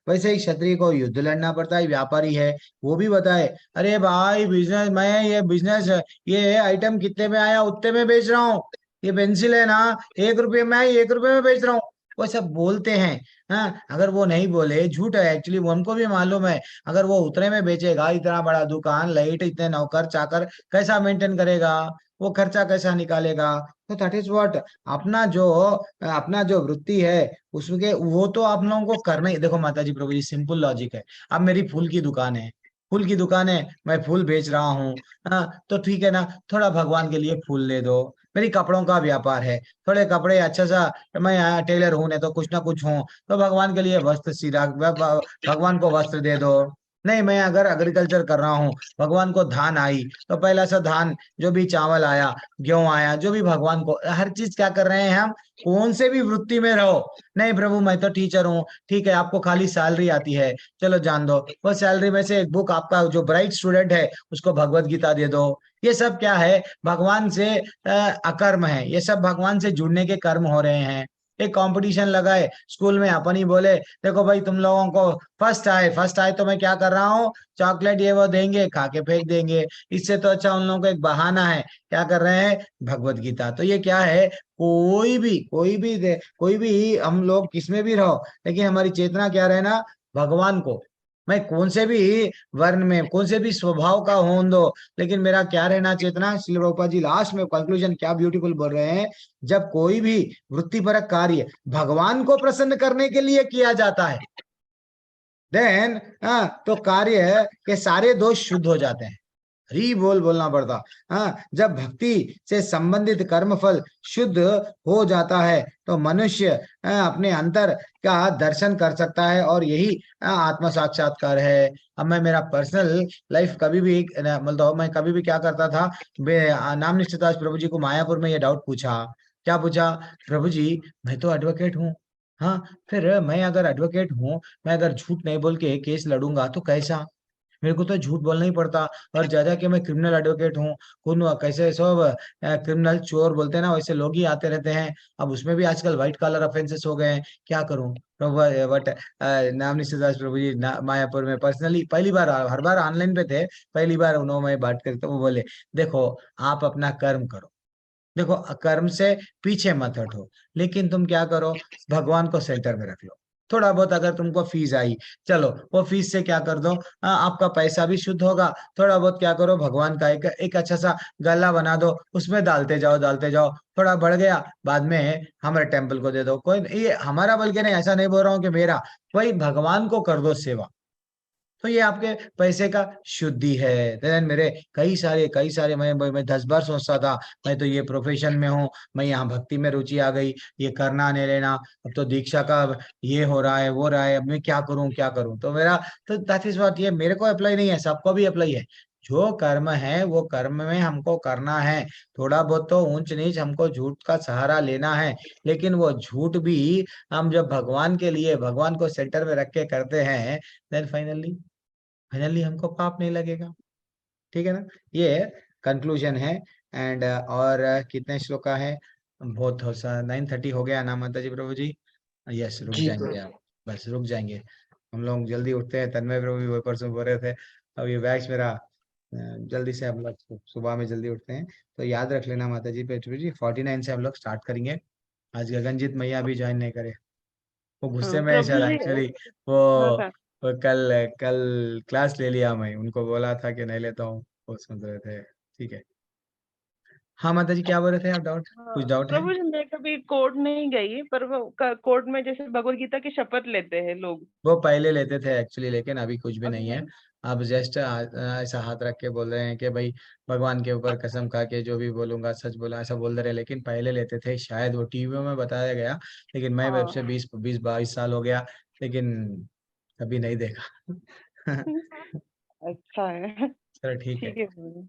वैसे ही क्षत्रिय को युद्ध लड़ना पड़ता है, व्यापारी है वो भी बताए, अरे भाई बिजनेस, मैं ये बिजनेस, ये आइटम कितने में आया उतने में बेच रहा हूँ, ये पेंसिल है ना 1 रुपये में आई 1 रुपये में बेच रहा हूँ, वो सब बोलते हैं। हाँ, अगर वो नहीं बोले, झूठ है एक्चुअली, वो उनको भी मालूम है। अगर वो उतने में बेचेगा, इतना बड़ा दुकान, लाइट, इतने नौकर चाकर, कैसा मेंटेन करेगा, वो खर्चा कैसा निकालेगा? तो दैट इज व्हाट, अपना जो वृत्ति है उसके, वो तो आप लोगों को करना ही। देखो माता जी, प्रभु जी, सिंपल लॉजिक है। अब मेरी फूल की दुकान है, फूल की दुकान है, मैं फूल बेच रहा हूँ, हाँ तो ठीक है ना, थोड़ा भगवान के लिए फूल ले दो। मेरी कपड़ों का व्यापार है, थोड़े कपड़े अच्छा सा, मैं यहाँ टेलर हूँ, नहीं तो कुछ ना कुछ हूँ, तो भगवान के लिए वस्त्र सीधा भगवान को वस्त्र दे दो। नहीं, मैं अगर एग्रीकल्चर कर रहा हूँ, भगवान को धान आई तो पहला सा धान, जो भी चावल आया, गेहूं आया, जो भी भगवान को, हर चीज क्या कर रहे हैं हम, कौन से भी वृत्ति में रहो। नहीं प्रभु, मैं तो टीचर हूँ, ठीक है, आपको खाली सैलरी आती है, चलो जान दो, वो सैलरी में से एक बुक, आपका जो ब्राइट स्टूडेंट है उसको भगवत गीता दे दो। ये सब क्या है? भगवान से अकर्म है, ये सब भगवान से जुड़ने के कर्म हो रहे हैं। एक कंपटीशन लगाए स्कूल में, अपन ही बोले देखो भाई तुम लोगों को फर्स्ट आए तो मैं क्या कर रहा हूँ, चॉकलेट ये वो देंगे, खा के फेंक देंगे। इससे तो अच्छा उन लोगों को एक बहाना है, क्या कर रहे हैं, भगवत गीता। तो ये क्या है, कोई भी हम लोग किसमें भी रहो, लेकिन हमारी चेतना क्या रहना, भगवान को। मैं कौन से भी वर्ण में, कौन से भी स्वभाव का हों दो, लेकिन मेरा क्या रहना, चेतना। श्रील प्रभुपाद जी लास्ट में कंक्लूजन क्या ब्यूटीफुल बोल रहे हैं, जब कोई भी वृत्तिपरक कार्य भगवान को प्रसन्न करने के लिए किया जाता है, देन तो कार्य के सारे दोष शुद्ध हो जाते हैं। हरि बोल बोलना पड़ता। हाँ, जब भक्ति से संबंधित कर्मफल शुद्ध हो जाता है तो मनुष्य अपने अंतर का दर्शन कर सकता है, और यही आत्म साक्षात्कार है। अब मैं मेरा पर्सनल लाइफ कभी भी मतलब मैं कभी भी क्या करता था, नाम निष्ठदास प्रभु जी को मायापुर में ये डाउट पूछा। क्या पूछा? प्रभु जी, मैं तो एडवोकेट हूँ, हाँ, फिर मैं अगर एडवोकेट हूँ, मैं अगर झूठ नहीं बोल के केस लड़ूंगा तो कैसा? मेरे को तो झूठ बोलना ही पड़ता, और ज्यादा कि मैं क्रिमिनल एडवोकेट हूँ, कौन कैसे सब क्रिमिनल चोर बोलते हैं ना, वैसे लोग ही आते रहते हैं। अब उसमें भी आजकल व्हाइट कॉलर ऑफेंसेस हो गए हैं, क्या करूं? बट नाम निश्चित प्रभु जी मायापुर में पर्सनली पहली बार, हर बार ऑनलाइन पे थे, पहली बार उन्होंने बात करी, तो वो बोले देखो, आप अपना कर्म करो, देखो कर्म से पीछे मत हटो, लेकिन तुम क्या करो, भगवान को सेंटर में रख लो। थोड़ा बहुत अगर तुमको फीस आई, चलो वो फीस से क्या कर दो, आपका पैसा भी शुद्ध होगा। थोड़ा बहुत क्या करो, भगवान का एक अच्छा सा गला बना दो, उसमें डालते जाओ, थोड़ा बढ़ गया, बाद में हमारे टेम्पल को दे दो। कोई ये हमारा बल्कि नहीं, ऐसा नहीं बोल रहा हूँ कि मेरा, वही भगवान को कर दो सेवा, तो ये आपके पैसे का शुद्धि है। देन मेरे कई सारे मैं 10 बार सोचता था, मैं तो ये प्रोफेशन में हूँ, मैं यहाँ भक्ति में रुचि आ गई, ये करना नहीं लेना, अब तो दीक्षा का ये हो रहा है वो रहा है, अब मैं क्या करूं? तो मेरा तो दैट इज व्हाट, ये मेरे को अप्लाई नहीं है, सबको भी अप्लाई है। जो कर्म है वो कर्म में हमको करना है। थोड़ा बहुत तो ऊंच नीच हमको झूठ का सहारा लेना है, लेकिन वो झूठ भी हम जब भगवान के लिए, भगवान को सेंटर में रख के करते हैं, देन फाइनली हमको पाप नहीं लगेगा। ठीक है ना? ये कंक्लूजन है। एंड और कितने श्लोक का है? बहुत 9:30 हो गया ना माता जी प्रभु जी? यस, रुक जी जाएंगे आप, बस रुक जाएंगे, हम लोग जल्दी उठते हैं। तन्मय प्रभु भी वो परसों बोल रहे थे, अब ये बैच मेरा जल्दी से हम लोग सुबह में जल्दी उठते हैं। तो याद रख लेना माता जी प्रभु जी, 49 से हम लोग स्टार्ट करेंगे। आज गगनजीत मैया भी ज्वाइन नहीं करे, वो गुस्से में है प्रभु शायद जी। एक्चुअली। हाँ वो हाँ। वो कल क्लास ले लिया, मैं उनको बोला था कि नहीं लेता हूँ, वो सुन रहे थे। ठीक है। हाँ माता जी, क्या बोल रहे थे आप? कुछ डाउट है? प्रभु जी, मैं कभी कोर्ट नहीं गई, पर वो कोर्ट में जैसे भगवत गीता की शपथ लेते हैं लोग। वो पहले लेते थे एक्चुअली, लेकिन अभी कुछ भी अभी नहीं है। नहीं। आप जस्ट ऐसा हाथ रख के बोल रहे हैं कि भाई भगवान के ऊपर कसम खा के जो भी बोलूंगा सच बोला, ऐसा बोल रहे हैं। लेकिन पहले लेते थे, शायद वो टीवियों में बताया गया, लेकिन मैं वेब हाँ। से 20-22 साल हो गया, लेकिन कभी नहीं देखा। अच्छा है। चलो ठीक है। ठीक है प्रभु।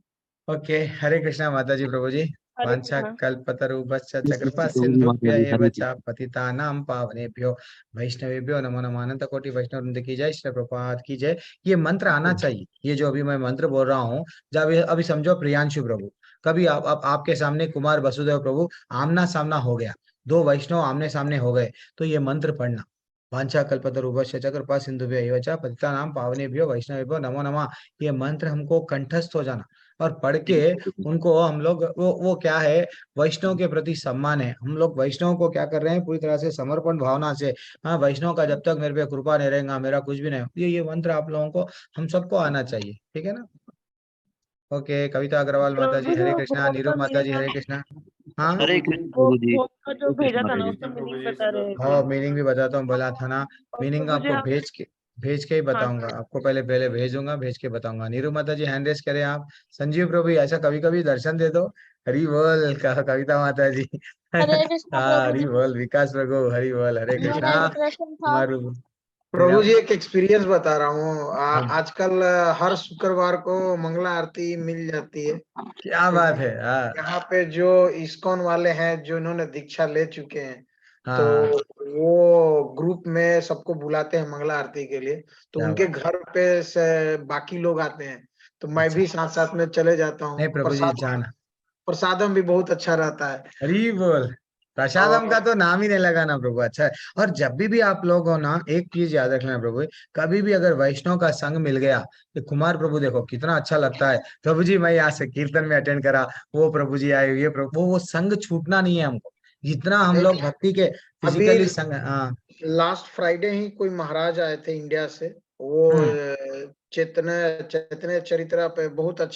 ओके, हरे कृष्णा माता जी, प्रभु जी। हरे वांछा कृष्णा। कल्पतरुभ्यश्च हरे कृपा कृष्ण प्रभु जी, माता जी, सिंधुभ्य हरे एव कृष्ण। च पतितानां पावनेभ्यो वैष्णवेभ्यो नमो नमः। अनंत कोटि वैष्णव वृंद की जय, श्री प्रभुपाद की जय। ये मंत्र आना चाहिए, ये जो अभी मैं मंत्र बोल रहा हूँ, जब अभी समझो प्रियांशु प्रभु, कभी आप आपके सामने कुमार वसुदेव प्रभु आमना सामना हो गया, दो वैष्णव आमने सामने हो गए, तो ये मंत्र पढ़ना, वांछा कल्पतरुभ्यश्च कृपा सिंधुभ्य एव च पतितानां पावनेभ्यो वैष्णवेभ्यो नमो नमः। ये मंत्र हमको कंठस्थ हो जाना और पढ़ के उनको हम लोग, वो क्या है, वैष्णव के प्रति सम्मान है। हम लोग वैष्णव को क्या कर रहे हैं, पूरी तरह से समर्पण भावना से, हाँ वैष्णव का जब तक मेरे पे कृपा नहीं रहेगा, मेरा कुछ भी नहीं। ये मंत्र आप लोगों को, हम सबको आना चाहिए, ठीक है ना। ओके, कविता अग्रवाल माता जी, प्रभु हरे जो कृष्णा। भोग नीरू का माता जी, भेजा हरे था, कृष्णा। हाँ, हरे कृष्ण वो प्रभु जी, भोग का जो हरे कृष्ण भेजा था माता ना, जी। उसका मीनिंग बता रहे थे। हाँ मीनिंग भी बताता हूँ, बोला था ना। और मीनिंग प्रभु जी आपको आप, भेज के ही हाँ बताऊंगा, आपको पहले पहले भेजूंगा, भेज के बताऊंगा। नीरू माता जी हैंड रेस करें आप। संजीव प्रभु ऐसा कभी कभी दर्शन दे दो। हरि बोल कविता माता जी। हरे कृष्णा हाँ प्रभु हरि जी। बोल विकास प्रभु, हरि बोल, हरे मेरा कृष्णा। एक प्रश्न था। मारू प्रभु मेरा जी एक एक्सपीरियंस बता रहा हूँ। आजकल हर शुक्रवार को मंगला आरती मिल जाती है। क्या तो बात है। हाँ यहाँ पे जो इस्कॉन वाले हैं, जो इन्होंने दीक्षा ले चुके हैं, तो हाँ, वो ग्रुप में सबको बुलाते हैं मंगला आरती के लिए। तो क्या उनके बात। घर पे से बाकी लोग आते हैं, तो मैं अच्छा, भी साथ साथ में चले जाता नहीं हूँ। प्रभु जी जाना। प्रसादम भी बहुत अच्छा रहता है। हरी बोल। प्रसादम का और तो नाम ही नहीं लगा ना प्रभु, अच्छा है। और जब भी आप लोग हो ना, एक चीज याद रखना प्रभु, कभी भी अगर वैष्णव का संग मिल गया, तो कुमार प्रभु देखो कितना अच्छा लगता है। प्रभु जी मैं यहाँ से कीर्तन में अटेंड करा, वो प्रभु जी आए, ये प्रभु, वो संग छूटना नहीं है हमको, जितना हम लोग भक्ति के अभी फिजिकली संग। हाँ। लास्ट फ्राइडे ही कोई महाराज आए थे इंडिया से। वो चैतन्य चैतन्य चरित्रा पे बहुत अच्छा